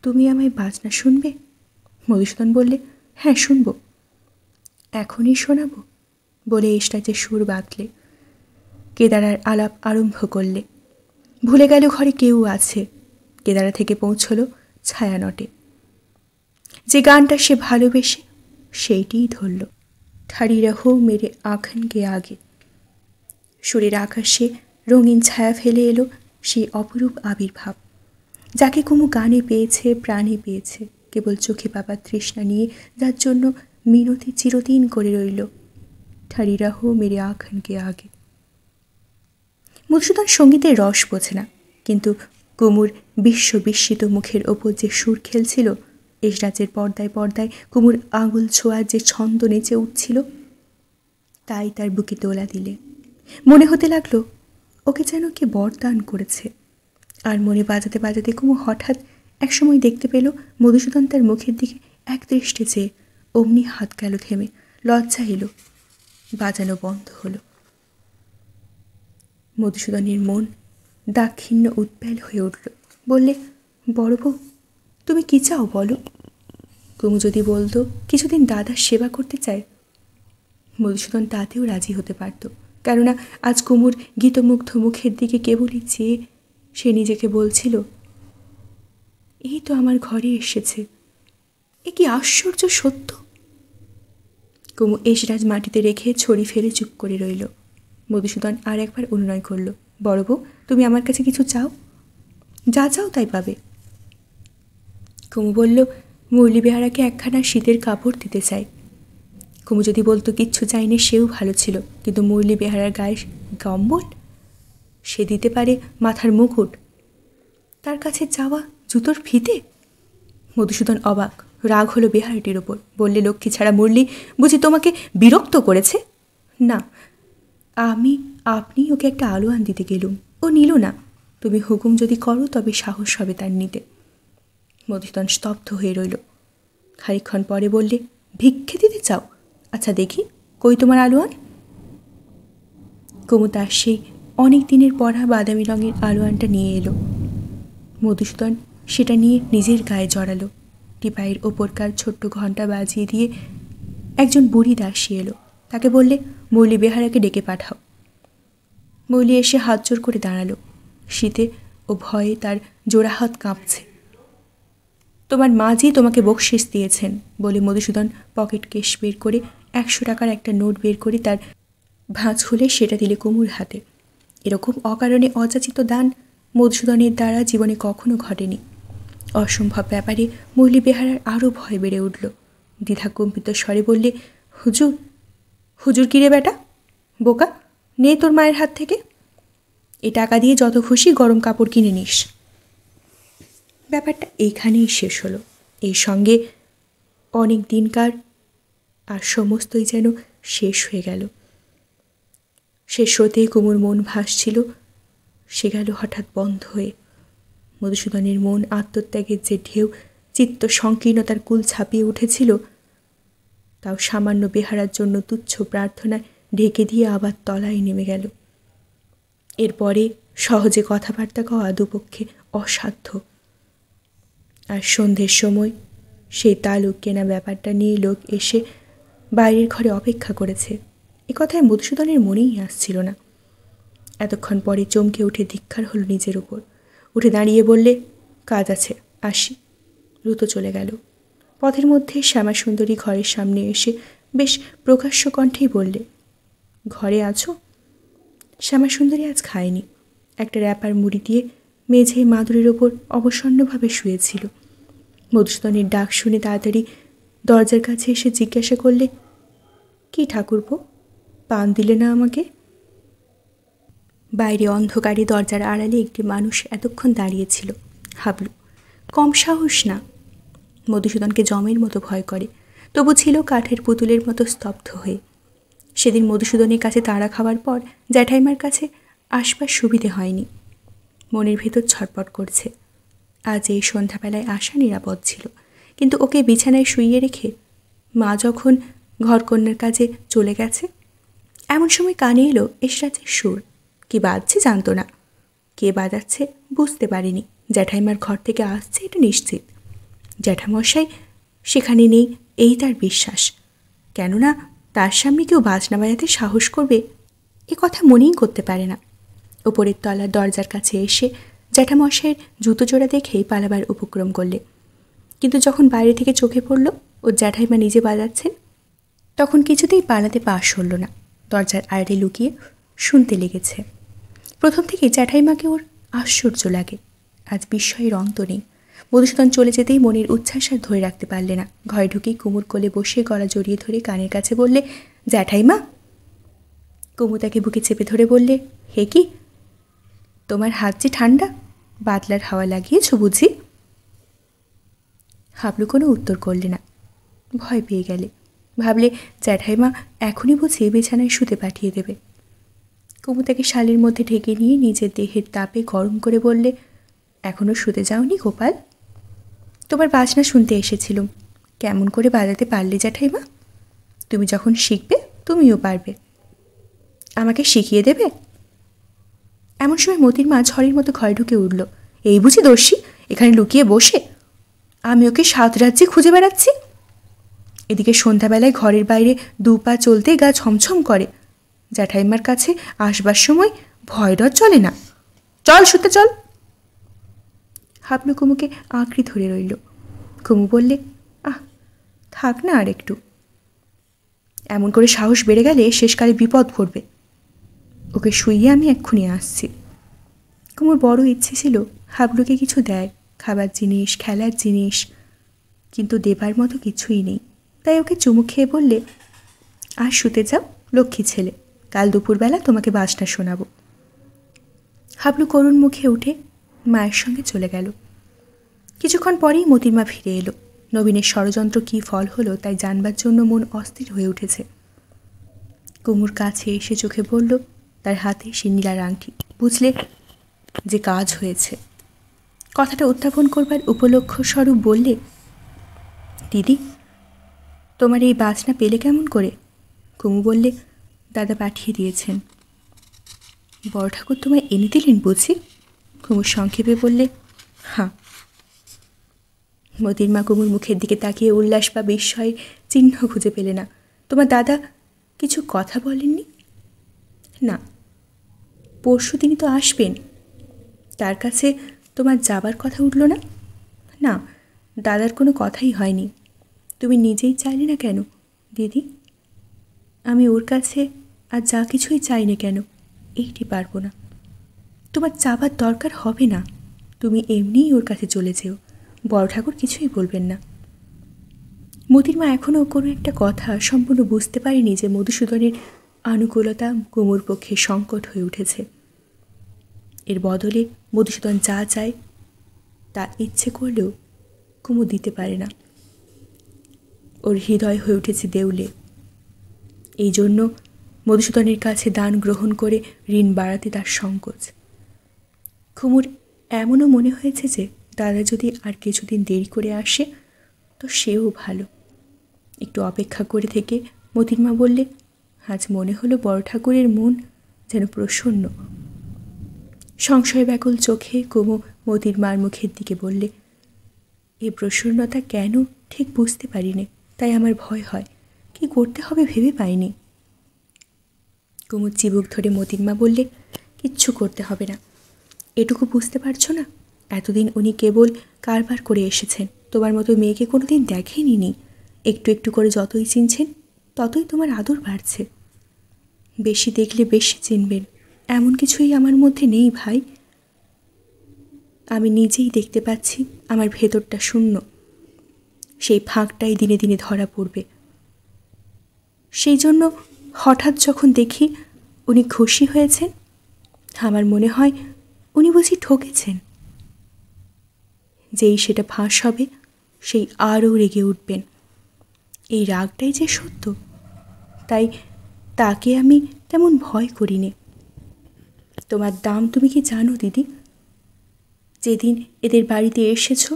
তুমি আমায় বাজনা শুনবে? মধুসূদন বললে, হ্যাঁ শুনব। এখনই শোনাবো বলে এসটাজের সুর বাঁধলে। কেদারার আলাপ আরম্ভ করলে। ভুলে গেল ঘরে কেউ আছে। কেদারা থেকে পৌঁছল ছায়ানটে। যে গানটা সে ভালোবেসে সেইটিই ধরল। ঠাড়ি রহো মেরে আঁখনকে আগে। সুরের আকাশে রঙিন ছায়া ফেলে এলো সেই অপরূপ আবির্ভাব, যাকে কুমু গানে পেয়েছে, প্রাণে পেয়েছে, কেবল চোখে পাবার তৃষ্ণা নিয়ে, যার জন্য মিনতি চিরদিন করে রইল, ঠাড়ি রহো মেরে আঁখনকে আগে। মধুসূদন সঙ্গীতের রস বোঝে না, কিন্তু কুমুর বিস্মিত মুখের ওপর যে সুর খেলছিল, এসরাজের পর্দায় পর্দায় কুমুর আঙুল ছোঁয়ার যে ছন্দ নেচে উঠছিল, তাই তার বুকে দোলা দিলে। মনে হতে লাগলো ওকে যেন কে বরদান করেছে। আর মনে বাজাতে বাজাতে কুমু হঠাৎ একসময় দেখতে পেল মধুসূদন তার মুখের দিকে এক দৃষ্টে চেয়ে। অমনি হাত গেল থেমে, লজ্জা এলো, বাজানো বন্ধ হলো। মধুসূদনের মন দাক্ষিণ্য উৎপেল হয়ে উঠল। বললে, বড় বউ, তুমি কি চাও বলো? কুমু যদি বলতো কিছুদিন দাদার সেবা করতে চায়, মধুসূদন তাতেও রাজি হতে পারত। কেননা আজ কুমুর গীতমুগ্ধ মুখের দিকে কেবলই চেয়ে সে নিজেকে বলছিল, এই তো আমার ঘরে এসেছে, এ কি আশ্চর্য সত্য। কুমু এসরাজ মাটিতে রেখে ছড়ি ফেলে চুপ করে রইল। মধুসূদন আর একবার অনুনয় করল, বড় বউ, তুমি আমার কাছে কিছু চাও, যা চাও তাই পাবে। কুমু বলল, মুরলী বেহারাকে একখানা শীতের কাপড় দিতে চাই। কুমু যদি বলতো কিচ্ছু চাইনি, সেও ভালো ছিল, কিন্তু মুরলী বেহারার গায়ে কম্বল, সে দিতে পারে মাথার মুকুট, তার কাছে চাওয়া জুতোর ফিতে। মধুসূদন অবাক, রাগ হলো বেহারাটির ওপর। বললে, লক্ষ্মী ছাড়া মুরলী বুঝি তোমাকে বিরক্ত করেছে? না, আপনি ওকে একটা আলোয়ান দিতে গেলুম, ও নিল না। তুমি হুকুম যদি করো তবে সাহস হবে তার নিতে। মধুসূদন স্তব্ধ হয়ে রইল। খানিকক্ষণ পরে বললে, ভিক্ষে দিতে চাও? আচ্ছা দেখি, কই তোমার আলোয়ান? কুমু তার সেই অনেক দিনের পড়া বাদামি রঙের আলোয়ানটা নিয়ে এলো। মধুসূদন সেটা নিয়ে নিজের গায়ে জড়ালো। টিপাইয়ের ওপরকার ছোট্ট ঘণ্টা বাজিয়ে দিয়ে একজন বুড়ি দাসী এলো। তাকে বললে, মুরলী বেহারাকে ডেকে পাঠাও। মুরলী এসে হাত জোর করে দাঁড়ালো। শীতে ও ভয়ে তার জোড়া হাত কাঁপছে। তোমার মাঝি তোমাকে বকশিস দিয়েছেন বলে মধুসূদন পকেট কেশ বের করে 100 টাকার একটা নোট বের করে তার ভাঁজ খুলে সেটা দিলে কুমুর হাতে। এরকম অকারণে অযাচিত দান মধুসূদনের দ্বারা জীবনে কখনো ঘটেনি। অসম্ভব ব্যাপারে মুরলী বেহারার আরও ভয় বেড়ে উঠল। দ্বিধাকম্পিত স্বরে বললে, হুজুর, হুজুর কিরে বেটা, বোকা, নে তোর মায়ের হাত থেকে, এ টাকা দিয়ে যত খুশি গরম কাপড় কিনে নিস। ব্যাপারটা এইখানেই শেষ হলো। এই সঙ্গে অনেক দিনকার আর সমস্তই যেন শেষ হয়ে গেল। শেষ হতে কুমুর মন ভাসছিল, সে গেল হঠাৎ বন্ধ হয়ে। মধুসূদনের মন আত্মত্যাগের যে ঢেউ চিত্ত সংকীর্ণতার কুল ছাপিয়ে উঠেছিল, তাও সামান্য বেহারার জন্য তুচ্ছ প্রার্থনায় ঢেকে দিয়ে আবার তলায় নেমে গেল। এরপরে সহজে কথাবার্তা কওয়া দুপক্ষে অসাধ্য। আর সন্ধ্যের সময় সেই তালুক কেনা ব্যাপারটা নিয়ে লোক এসে বাইরের ঘরে অপেক্ষা করেছে, এ কথায় মধুসূদনের মনেই আসছিল না। এতক্ষণ পরে চমকে উঠে ধিক্কার হলো নিজের উপর। উঠে দাঁড়িয়ে বললে, কাজ আছে, আসি। দ্রুত চলে গেল। পথের মধ্যে শ্যামাসুন্দরী ঘরের সামনে এসে বেশ প্রকাশ্য কণ্ঠেই বললে, ঘরে আছো? শ্যামাসুন্দরী আজ খায়নি। একটা র্যাপার মুড়ি দিয়ে মেঝে মাদুরের ওপর অবসন্নভাবে শুয়েছিল। মধুসূদনের ডাক শুনে তাড়াতাড়ি দরজার কাছে এসে জিজ্ঞাসা করলে, কি ঠাকুরপো, পান দিলে না আমাকে? বাইরে অন্ধকারে দরজার আড়ালে একটি মানুষ এতক্ষণ দাঁড়িয়েছিল। হাবলু। কম সাহস না। মধুসূদনকে জমের মতো ভয় করে, তবু ছিল কাঠের পুতুলের মতো স্তব্ধ হয়ে। সেদিন মধুসূদনের কাছে তাড়া খাওয়ার পর জ্যাঠাইমার কাছে আসবার সুবিধে হয়নি। মনের ভেতর ছটপট করছে। আজ এই সন্ধ্যাবেলায় আসা নিরাপদ ছিল, কিন্তু ওকে বিছানায় শুইয়ে রেখে মা যখন ঘরকন্যার কাজে চলে গেছে, এমন সময় কানে এলো এসরাজের সুর। কি বাজছে জানত না, কে বাজাচ্ছে বুঝতে পারেনি। জ্যাঠাইমার ঘর থেকে আসছে এটা নিশ্চিত। জ্যাঠামশাই সেখানে নেই এই তার বিশ্বাস, কেননা তার সামনে কেউ বাজনা বাজাতে সাহস করবে এ কথা মনেই করতে পারে না। ওপরের তলার দরজার কাছে এসে জ্যাঠামশাইয়ের জুতো জোড়া দেখেই পালাবার উপক্রম করলে, কিন্তু যখন বাইরে থেকে চোখে পড়ল ও জ্যাঠাইমা নিজে বাজাচ্ছেন, তখন কিছুতেই পালাতে পাশ হল না। দরজার আড়ে লুকিয়ে শুনতে লেগেছে। প্রথম থেকে জ্যাঠাইমাকে ওর আশ্চর্য লাগে, আজ বিস্ময়ের অন্ত নেই। মধুসূদন চলে যেতেই মনের উচ্ছ্বাস আর ধরে রাখতে পারলে না। ঘরে ঢুকেই কুমুর কোলে বসে গলা জড়িয়ে ধরে কানের কাছে বললে, জ্যাঠাইমা। কুমু তাকে বুকে চেপে ধরে বললে, হে কি, তোমার হাত যে ঠান্ডা, বাতলার হাওয়া লাগিয়েছ বুঝি? হাবলু কোনো উত্তর করলে না। ভয় পেয়ে গেলে। ভাবলে জ্যাঠাইমা এখনই বুঝি বিছানায় শুতে পাঠিয়ে দেবে। কুমু তাকে শালের মধ্যে ঢেকে নিয়ে নিজের দেহের তাপে গরম করে বললে, এখনও শুতে যাওনি গোপাল? তোমার বাজনা শুনতে এসেছিলুম। কেমন করে বাজাতে পারলে জ্যাঠাইমা? তুমি যখন শিখবে তুমিও পারবে। আমাকে শিখিয়ে দেবে? এমন সময় মোতির মা ঝড়ের মতো ঘরে ঢুকে উঠল। এই বুঝি দর্শি এখানে লুকিয়ে বসে? আমি ওকে 7 রাজ্যে খুঁজে বেড়াচ্ছি। এদিকে সন্ধ্যাবেলায় ঘরের বাইরে 2 পা চলতে গা ছমছম করে। জ্যাঠাইমার কাছে আসবার সময় ভয় ডর চলে না। চল শুতে চল। হাবলু কুমুকে আঁকড়ে ধরে রইল। কুমু বললে, আহ থাক না আর একটু। এমন করে সাহস বেড়ে গেলে শেষকালে বিপদ ঘটবে। ওকে শুইয়ে আমি এক্ষুনি আসছি। কুমুর বড় ইচ্ছে ছিল হাবলুকে কিছু দেয়, খাবার জিনিস, খেলার জিনিস, কিন্তু দেবার মতো কিছুই নেই। তাই ওকে চুমু খেয়ে বললে, আর শুতে যাও লক্ষ্মী ছেলে, কাল দুপুরবেলা তোমাকে বাজনা শোনাবো। হাবলু করুণ মুখে উঠে মায়ের সঙ্গে চলে গেল। কিছুক্ষণ পরেই মোতির মা ফিরে এলো। নবীনের ষড়যন্ত্র কী ফল হলো তাই জানবার জন্য মন অস্থির হয়ে উঠেছে। কুমুর কাছে এসে চোখে বলল, তার হাতে সে নীলার আংটি। বুঝলে যে কাজ হয়েছে। কথাটা উত্থাপন করবার উপলক্ষ স্বরূপ বললে, দিদি তোমার এই বাজনা পেলে কেমন করে? কুমু বললে, দাদা পাঠিয়ে দিয়েছেন। বড় ঠাকুর তোমায় এনে দিলেন বুঝি? কুমুর সংক্ষেপে বললে, হাঁ। মোতির মা কুমুর মুখের দিকে তাকিয়ে উল্লাস বা বিস্ময়ের চিহ্ন খুঁজে পেলে না। তোমার দাদা কিছু কথা বলেননি? না। পরশু দিনই তো আসবেন, তার কাছে তোমার যাবার কথা উঠল না? না, দাদার কোনো কথাই হয়নি। তুমি নিজেই চাইলে না কেন দিদি? আমি ওর কাছে আর যা কিছুই চাই না কেন, এইটি পারবো না। তোমার চাবার দরকার হবে না, তুমি এমনিই ওর কাছে চলে যেও, বড় ঠাকুর কিছুই বলবেন না। মোতির মা এখনও কোনো একটা কথা সম্পূর্ণ বুঝতে পারেনি যে মধুসূদনের আনুকূলতা কুমুর পক্ষে সংকট হয়ে উঠেছে। এর বদলে মধুসূদন যা চায় তা ইচ্ছে করলেও কুমু দিতে পারে না। ওর হৃদয় হয়ে উঠেছে দেউলে। এই জন্য মধুসূদনের কাছে দান গ্রহণ করে ঋণ বাড়াতে তার সংকোচ। কুমুর এমনও মনে হয়েছে যে দাদা যদি আর কিছুদিন দেরি করে আসে তো সেও ভালো। একটু অপেক্ষা করে থেকে মোতির মা বললে, আজ মনে হলো বড় ঠাকুরের মন যেন প্রসন্ন। সংশয় ব্যাকুল চোখে কুমু মোতির মার মুখের দিকে বললে, এ প্রসন্নতা কেন ঠিক বুঝতে পারিনি, তাই আমার ভয় হয়, কি করতে হবে ভেবে পাইনি। কুমুর চিবুক ধরে মোতির মা বললে, কিচ্ছু করতে হবে না। এটুকু বুঝতে পারছো না, এতদিন উনি কেবল কারবার করে এসেছেন, তোমার মতো মেয়েকে কোনো দিন দেখেনি। একটু একটু করে যতই চিনছেন ততই তোমার আদর বাড়ছে। বেশি দেখলে বেশি চিনবেন, এমন কিছুই আমার মধ্যে নেই ভাই। আমি নিজেই দেখতে পাচ্ছি আমার ভেতরটা শূন্য। সেই ফাঁকটাই দিনে দিনে ধরা পড়বে। সেই জন্য হঠাৎ যখন দেখি উনি খুশি হয়েছেন, আমার মনে হয় উনি বুঝি ঠকেছেন। যেই সেটা ফাঁস হবে সেই আরও রেগে উঠবেন। এই রাগটাই যে সত্য, তাই তাকে আমি তেমন ভয় করিনি। তোমার দাম তুমি কি জানো দিদি? যেদিন এদের বাড়িতে এসেছ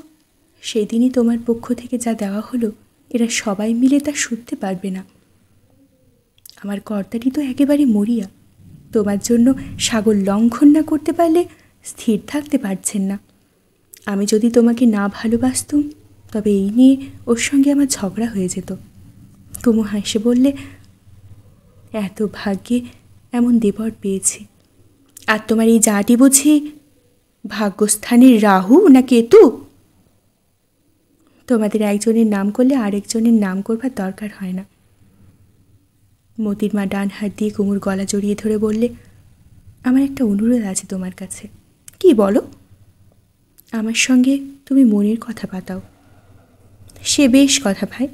সেই দিনই তোমার পক্ষ থেকে যা দেওয়া হলো এরা সবাই মিলে তা শুধতে পারবে না। আমার কর্তাটি তো একেবারে মরিয়া। তোমার জন্য সাগর লঙ্ঘন না করতে পারলে স্থির থাকতে পারছেন না। আমি যদি তোমাকে না ভালোবাসতুম তবে এই নিয়ে ওর সঙ্গে আমার ঝগড়া হয়ে যেত। কুমু হাসে বললে, এত ভাগ্যে এমন দেবর পেয়েছি। আর তোমার এই জাটি বুঝি ভাগ্যস্থানের রাহু না কেতু? তোমাদের একজনের নাম করলে আরেকজনের নাম করবার দরকার হয় না। মতির মা ডান হাত দিয়ে কুমুর গলা জড়িয়ে ধরে বললে, আমার একটা অনুরোধ আছে তোমার কাছে। কি বলো? আমার সঙ্গে তুমি মনের কথা পাতাও। সে বেশ কথা ভাই,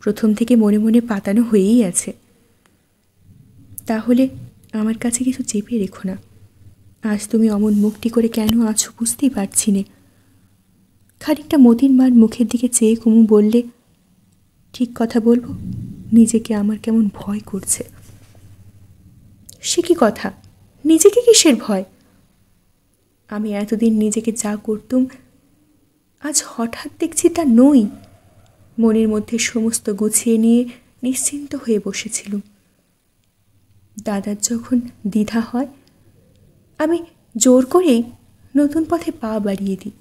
প্রথম থেকে মনে মনে পাতানো হয়েই আছে। তাহলে আমার কাছে কিছু চেপে রেখো না। আজ তুমি অমন মুখটি করে কেন আছো বুঝতেই পারছি নে। খানিকটা মতির মার মুখের দিকে চেয়ে কুমু বললে, ঠিক কথা বলবো, নিজেকে আমার কেমন ভয় করছে। সে কি কথা? নিজেকে কিসের ভয়? আমি এতদিন নিজেকে যা করতুম আজ হঠাৎ দেখছি তা নই। মনের মধ্যে সমস্ত গুছিয়ে নিয়ে নিশ্চিন্ত হয়ে বসেছিলুম। দাদার যখন দ্বিধা হয় আমি জোর করেই নতুন পথে পা বাড়িয়ে দিই।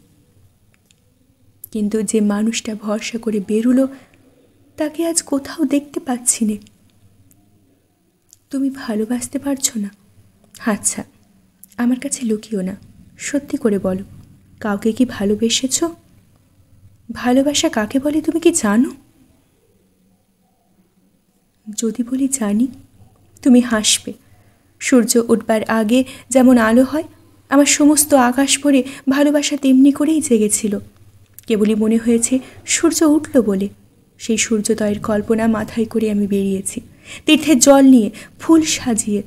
কিন্তু যে মানুষটা ভরসা করে বেরুলো তাকে আজ কোথাও দেখতে পাচ্ছি নে। তুমি ভালোবাসতে পারছো না? আচ্ছা, আমার কাছে লুকিও না, সত্যি করে বলো, কাউকে কি ভালোবেসেছ? ভালোবাসা কাকে বলে তুমি কি জানো? যদি বলি জানি, তুমি হাসবে। সূর্য উঠবার আগে যেমন আলো হয়, আমার সমস্ত আকাশ ভরে ভালোবাসা তেমনি করেই জেগেছিল। কেবলই মনে হয়েছে সূর্য উঠল বলে। সেই সূর্যোদয়ের কল্পনা মাথায় করে আমি বেরিয়েছি, তীর্থের জল নিয়ে, ফুল সাজিয়ে।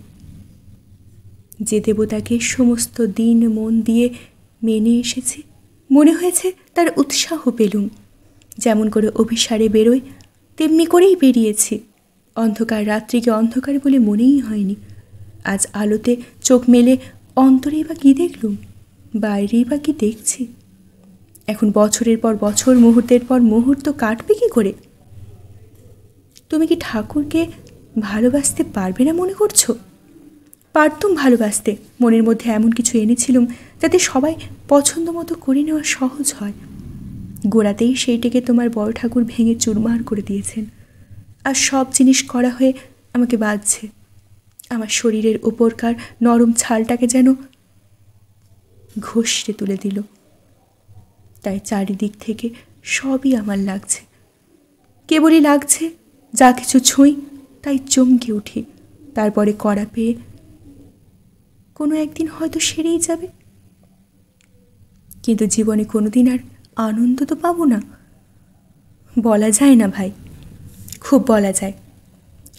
যে দেবতাকে সমস্ত দিন মন দিয়ে মেনে এসেছি, মনে হয়েছে তার উৎসাহ পেলুম। যেমন করে অভিসারে বেরোয় তেমনি করেই বেরিয়েছি। অন্ধকার রাত্রিকে অন্ধকার বলে মনেই হয়নি। আজ আলোতে চোখ মেলে অন্তরেই বা কী দেখলুম, বাইরেই বা কী দেখছি। এখন বছরের পর বছর, মুহূর্তের পর মুহূর্ত কাটবে কী করে? তুমি কি ঠাকুরকে ভালোবাসতে পারবে না মনে করছো? পারতুম ভালোবাসতে। মনের মধ্যে এমন কিছু এনেছিলুম যাতে সবাই পছন্দ মতো করে নেওয়া সহজ হয়। গোড়াতেই সেইটিকে তোমার বড় ঠাকুর ভেঙে চুরমার করে দিয়েছেন। আর সব জিনিস করা হয়ে আমাকে বাজছে। আমার শরীরের ওপরকার নরম ছালটাকে যেন ঘষে তুলে দিল। তাই চারিদিক থেকে সবই আমার লাগছে। কেবলই লাগছে, যা কিছু ছুঁই তাই চমকে উঠি। তারপরে কড়া পেয়ে কোনো একদিন হয়তো সেরেই যাবে। কিন্তু জীবনে কোনোদিন আর আনন্দ তো পাবো না। বলা যায় না ভাই, খুব বলা যায়।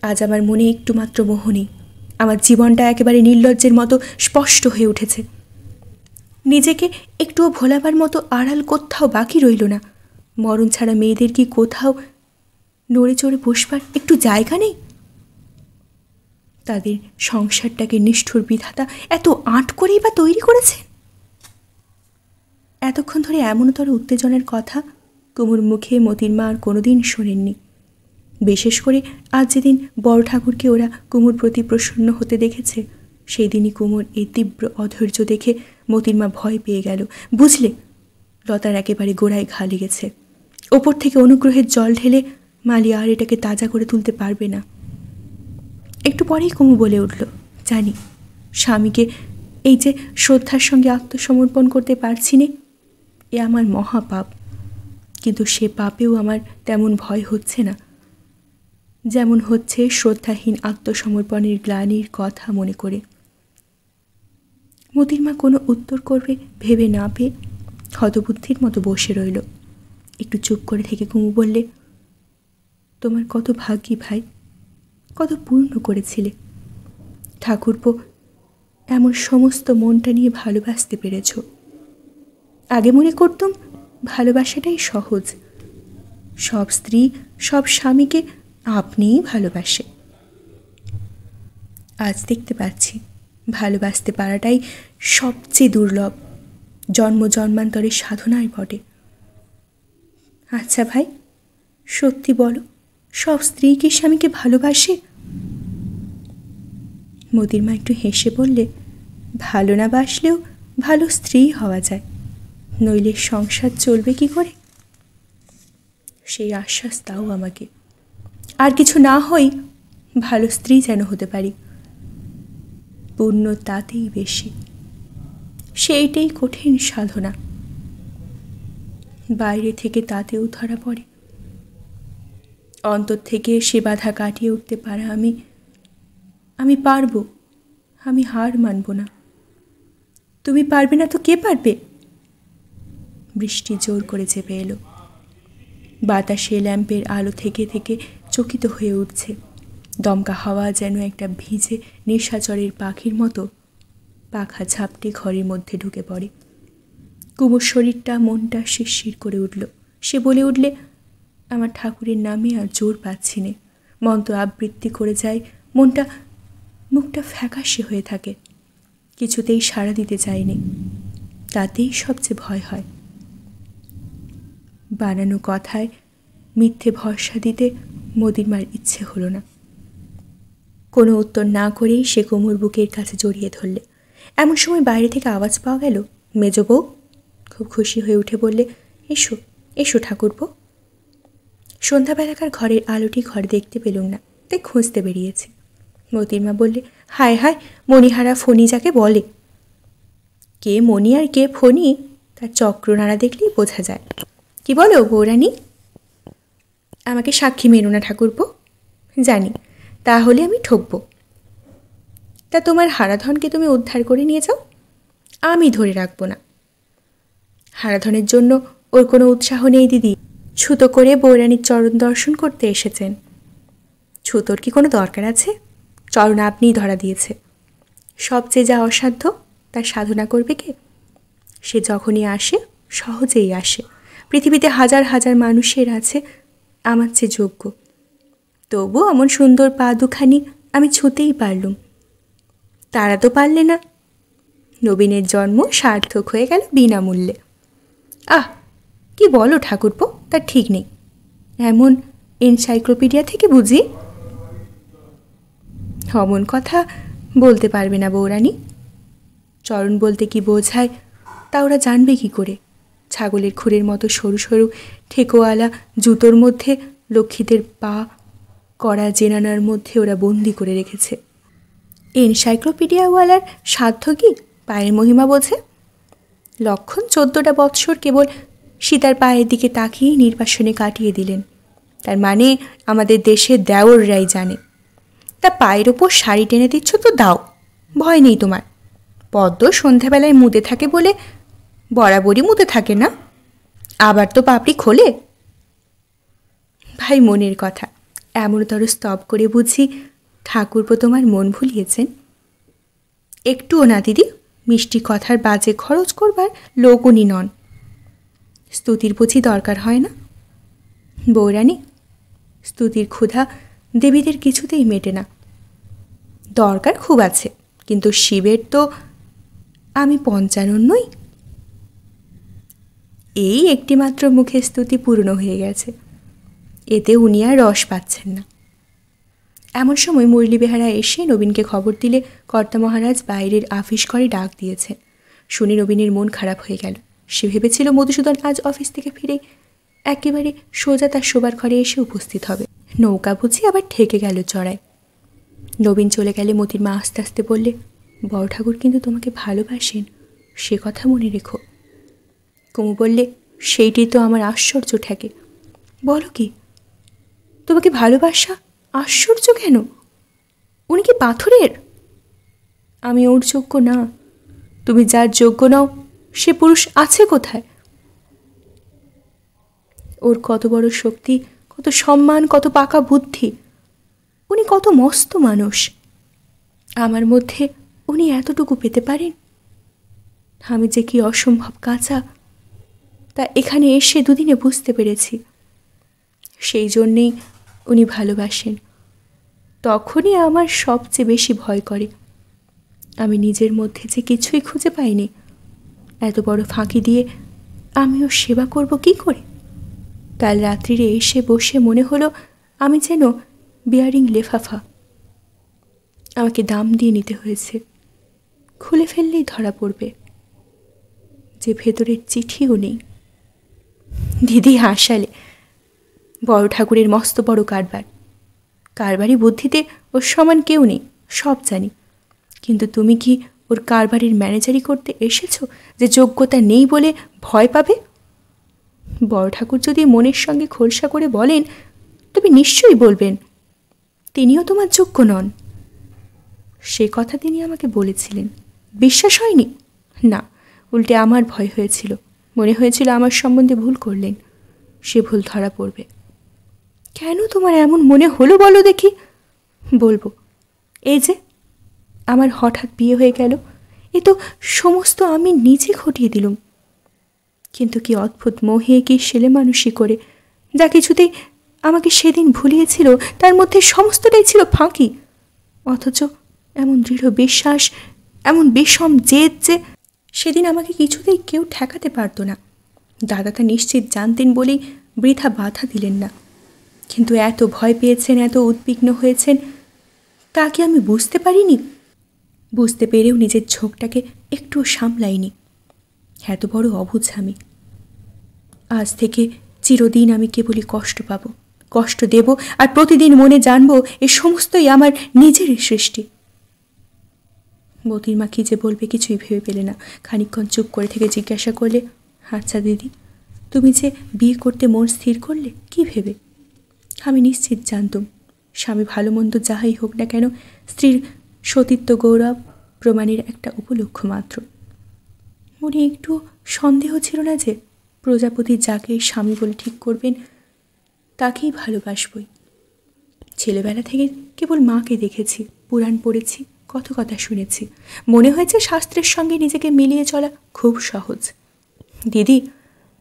আজ আমার মনে একটু মাত্র মোহ নেই। আমার জীবনটা একেবারে নির্লজ্জের মতো স্পষ্ট হয়ে উঠেছে। নিজেকে একটুও ভোলাবার মতো আড়াল কোথাও বাকি রইল না। মরণ ছাড়া মেয়েদের কি কোথাও নড়ে চড়ে বসবার একটু জায়গা নেই? তাদের সংসারটাকে নিষ্ঠুর বিধাতা এত আঁট করেই বা তৈরি করেছে। এতক্ষণ ধরে এমনতর উত্তেজনার কথা কুমুর মুখে মতির মা আর কোনোদিন শোনেননি। বিশেষ করে আজ যেদিন বড় ঠাকুরকে ওরা কুমুর প্রতি প্রসন্ন হতে দেখেছে, সেই দিনই কুমুর এই তীব্র অধৈর্য দেখে মতির মা ভয় পেয়ে গেল। বুঝলে, লতার একেবারে গোড়ায় ঘা লেগেছে। ওপর থেকে অনুগ্রহের জল ঢেলে মালি আর এটাকে তাজা করে তুলতে পারবে না। একটু পরেই কুমু বলে উঠল, জানি স্বামীকে এই যে শ্রদ্ধার সঙ্গে আত্মসমর্পণ করতে পারছি নে, এ আমার মহাপাপ। কিন্তু সে পাপেও আমার তেমন ভয় হচ্ছে না যেমন হচ্ছে শ্রদ্ধাহীন আত্মসমর্পণের গ্লানির কথা মনে করে। মতির মা কোনো উত্তর করবে ভেবে না পেয়ে হতবুদ্ধির মতো বসে রইল। একটু চুপ করে থেকে কুমু বললে, তোমার কত ভাগ্যি ভাই, কত পূর্ণ করেছিলে। ঠাকুরপো এমন সমস্ত মনটা নিয়ে ভালোবাসতে পেরেছ। আগে মনে করতাম ভালোবাসাটাই সহজ, সব স্ত্রী সব স্বামীকে আপনিই ভালোবাসে। আজ দেখতে পাচ্ছি ভালোবাসতে পারাটাই সবচেয়ে দুর্লভ, জন্ম জন্মান্তরের সাধনায় বটে। আচ্ছা ভাই, সত্যি বলো, সব স্ত্রী কি স্বামীকে ভালোবাসে? মতির মা একটু হেসে বললে, ভালো না বাসলেও ভালো স্ত্রী হওয়া যায়, নইলে সংসার চলবে কি করে? সেই আশ্বাস দাও আমাকে, আর কিছু না হই ভালো স্ত্রী যেন হতে পারি। পুণ্য তাতেই বেশি, সেইটাই কঠিন সাধনা। বাইরে থেকে তাতেও ধরা পড়ে, অন্তর থেকে সে বাধা কাটিয়ে উঠতে পারা আমি পারবো, আমি হার মানব না। তুমি পারবে না তো কে পারবে? বৃষ্টি জোর করে চেপে এলো, বাতাসে ল্যাম্পের আলো থেকে থেকে চকিত হয়ে উঠছে। দমকা হাওয়া যেন একটা ভিজে নিশাচরের পাখির মতো পাখা ঝাপটে ঘরের মধ্যে ঢুকে পড়ে। কুমুর শরীরটা মনটা শিরশির করে উঠল। সে বলে উঠলে, আমার ঠাকুরের নামে আর জোর পাচ্ছি নে, মন্ত্র আবৃত্তি করে যায়, মনটা মুখটা ফ্যাকাশে হয়ে থাকে, কিছুতেই সাড়া দিতে চায়নি। তাতেই সবচেয়ে ভয় হয়। বানানো কথায় মিথ্যে ভরসা দিতে মতির মার ইচ্ছে হলো না। কোনো উত্তর না করেই সে কুমুর বুকের কাছে জড়িয়ে ধরলে। এমন সময় বাইরে থেকে আওয়াজ পাওয়া গেল, মেজ বউ। খুব খুশি হয়ে উঠে বললে, এসো এসো ঠাকুরপো। সন্ধ্যাবেলাকার ঘরের আলোটি ঘরে দেখতে পেলুম না, তাই খুঁজতে বেরিয়েছি। মতির মা বললে, হায় হায়, মণিহারা ফণি যাকে বলে। কে মণি আর কে ফণি তার চক্র নাড়া দেখলেই বোঝা যায়। কি বলো বৌরানী? আমাকে সাক্ষী মেনো না ঠাকুরপো, জানি, তাহলে আমি ঠকব। তা তোমার হারাধনকে তুমি উদ্ধার করে নিয়ে যাও, আমি ধরে রাখবো না। হারাধনের জন্য ওর কোনো উৎসাহ নেই দিদি, ছুতো করে বৌরানীর চরণ দর্শন করতে এসেছেন। ছুতোর কি কোনো দরকার আছে? চরণ আপনিই ধরা দিয়েছে। সবচেয়ে যা অসাধ্য তার সাধনা করবে কে? সে যখনই আসে সহজেই আসে। পৃথিবীতে হাজার হাজার মানুষের আছে আমার চেয়ে যোগ্য, তবু এমন সুন্দর পা দুখানি আমি ছুঁতেই পারলুম, তারা তো পারলে না। নবীনের জন্ম সার্থক হয়ে গেল বিনামূল্যে। আহ, কি বলো ঠাকুরপো, তার ঠিক নেই। এমন এনসাইক্লোপিডিয়া থেকে বুঝি? অমন কথা বলতে পারবে না বৌরানী। চরণ বলতে কি বোঝায় তা ওরা জানবে কি করে? ছাগলের খুরের মতো সরু সরু ঠেকোয়ালা জুতোর মধ্যে লক্ষ্মীদের পা কড়া জেনানার মধ্যে ওরা বন্দি করে রেখেছে। এনসাইক্লোপিডিয়াওয়ালার সাধ্য কি পায়ের মহিমা বোঝে? লক্ষণ 14টা বৎসর কেবল সীতার পায়ের দিকে তাকিয়েই নির্বাসনে কাটিয়ে দিলেন। তার মানে আমাদের দেশের দেওররাই জানে। তা পায়ের ওপর শাড়ি টেনে দিচ্ছ তো দাও, ভয় নেই তোমার। পদ্ম সন্ধ্যাবেলায় মুদে থাকে বলে বরাবরই মুদে থাকে না, আবার তো পাপড়ি খোলে। ভাই মনের কথা, এমনতর স্তব করে বুঝি ঠাকুরপো তোমার মন ভুলিয়েছেন? একটুও না দিদি, মিষ্টি কথার বাজে খরচ করবার লোকউনি নন। স্তুতির বুঝি দরকার হয় না? বৌরানী, স্তুতির ক্ষুধা দেবীদের কিছুতেই মেটে না। দরকার খুব আছে, কিন্তু শিবের তো আমি 55 নই। এই একটিমাত্র মুখে স্তুতি পূর্ণ হয়ে গেছে, এতে উনি আর রস পাচ্ছেন না। এমন সময় মুরলী বেহারা এসে নবীনকে খবর দিলে কর্তা মহারাজ বাইরের আফিস ঘরে ডাক দিয়েছেন। শুনে নবীনের মন খারাপ হয়ে গেল। সে ভেবেছিল মধুসূদন আজ অফিস থেকে ফিরে একেবারে সোজা তার শোবার ঘরে এসে উপস্থিত হবে। নৌকা বুঝি আবার ঠেকে গেল চড়ায়। নবীন চলে গেলে মতির মা আস্তে আস্তে বললে, বড় ঠাকুর কিন্তু তোমাকে ভালোবাসেন, সে কথা মনে রেখো। কুমু বললে, সেইটি তো আমার আশ্চর্য ঠেকে। বলো কি, তোমাকে ভালোবাসা আশ্চর্য কেন? উনি কি পাথরের? আমি ওর যোগ্য না, তুমি যার যোগ্য নও সে পুরুষ আছে কোথায়? ওর কত বড় শক্তি, কত সম্মান, কত পাকা বুদ্ধি, উনি কত মস্ত মানুষ। আমার মধ্যে উনি এতটুকু পেতে পারেন? আমি যে কি অসম্ভব কাঁচা তা এখানে এসে দুদিনে বুঝতে পেরেছি। সেই জন্যেই উনি ভালোবাসেন। তখনই আমার সবচেয়ে বেশি ভয় করে। আমি নিজের মধ্যে যে কিছুই খুঁজে পাইনি। এত বড় ফাঁকি দিয়ে আমিও সেবা করব কি করে? কাল রাত্রিরে এসে বসে মনে হলো আমি যেন বিয়ারিং লেফাফা। আমাকে দাম দিয়ে নিতে হয়েছে। খুলে ফেললেই ধরা পড়বে যে ভেতরের চিঠিও নেই। দিদি হাসালে। বড় ঠাকুরের মস্ত বড় কারবারি বুদ্ধিতে ওর সমান কেউ নেই, সব জানি। কিন্তু তুমি কি ওর কারবারের ম্যানেজারি করতে এসেছো যে যোগ্যতা নেই বলে ভয় পাবে? বড় ঠাকুর যদি মনের সঙ্গে খোলসা করে বলেন তবে নিশ্চয়ই বলবেন তিনিও তোমার যোগ্য নন। সে কথা তিনি আমাকে বলেছিলেন। বিশ্বাস হয়নি? না, উল্টে আমার ভয় হয়েছিল। মনে হয়েছিল আমার সম্বন্ধে ভুল করলেন, সে ভুল ধরা পড়বে। কেন তোমার এমন মনে হলো বলো দেখি? বলবো, এই যে আমার হঠাৎ বিয়ে হয়ে গেল, এ তো সমস্ত আমি নিজে ঘটিয়ে দিলুম। কিন্তু কি অদ্ভুত মোহে, কি ছেলে মানুষই করে যা কিছুতেই আমাকে সেদিন ভুলিয়েছিল তার মধ্যে সমস্তটাই ছিল ফাঁকি। অথচ এমন দৃঢ় বিশ্বাস, এমন বিষম জেদ যে সেদিন আমাকে কিছুতেই কেউ ঠেকাতে পারত না। দাদা তা নিশ্চিত জানতেন বলেই বৃথা বাধা দিলেন না। কিন্তু এত ভয় পেয়েছেন, এত উদ্বিগ্ন হয়েছেন, তা কি আমি বুঝতে পারিনি? বুঝতে পেরেও নিজের ঝোঁকটাকে একটুও সামলাইনি। এত বড় অবুঝ আমি। আজ থেকে চিরদিন আমি কেবলই কষ্ট পাব, কষ্ট দেব, আর প্রতিদিন মনে জানব এ সমস্তই আমার নিজেরই সৃষ্টি। মতির মা কী যে বলবে কিছুই ভেবে পেলে না। খানিকক্ষণ চুপ করে থেকে জিজ্ঞাসা করলে, আচ্ছা দিদি, তুমি যে বিয়ে করতে মন স্থির করলে কী ভেবে? আমি নিশ্চিত জানতুম স্বামী ভালো মন্দ যাহাই হোক না কেন স্ত্রীর সতীত্ব গৌরব প্রমাণের একটা উপলক্ষ মাত্র। মনে একটু সন্দেহ ছিল না যে প্রজাপতি যাকে স্বামী বলে ঠিক করবেন তাকেই ভালোবাসবই। ছেলেবেলা থেকে কেবল মাকে দেখেছি, পুরাণ পড়েছি, কত কথা শুনেছি। মনে হয়েছে শাস্ত্রের সঙ্গে নিজেকে মিলিয়ে চলা খুব সহজ। দিদি,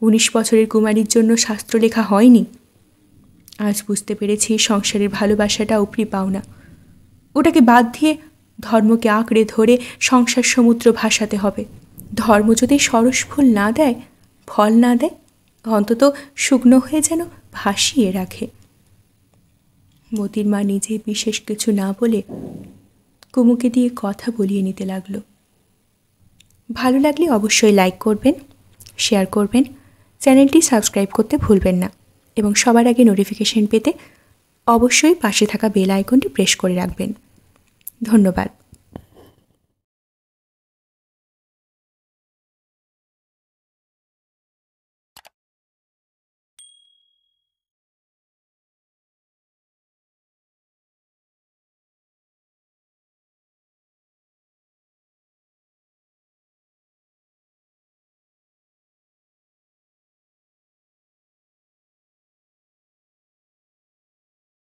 19 বছরের কুমারীর জন্য শাস্ত্র লেখা হয়নি। আজ বুঝতে পেরেছি সংসারের ভালোবাসাটা উপরি পাওনা। ওটাকে বাদ দিয়ে ধর্মকে আঁকড়ে ধরে সংসার সমুদ্র ভাসাতে হবে। ধর্ম যদি সরস ফুল না দেয়, ফল না দেয়, অন্তত শুকনো হয়ে যেন ভাসিয়ে রাখে। মতির মা নিজে বিশেষ কিছু না বলে কুমুকে দিয়ে কথা বলিয়ে নিতে লাগলো। ভালো লাগলে অবশ্যই লাইক করবেন, শেয়ার করবেন, চ্যানেলটি সাবস্ক্রাইব করতে ভুলবেন না এবং সবার আগে নোটিফিকেশন পেতে অবশ্যই পাশে থাকা বেল আইকনটি প্রেস করে রাখবেন। ধন্যবাদ।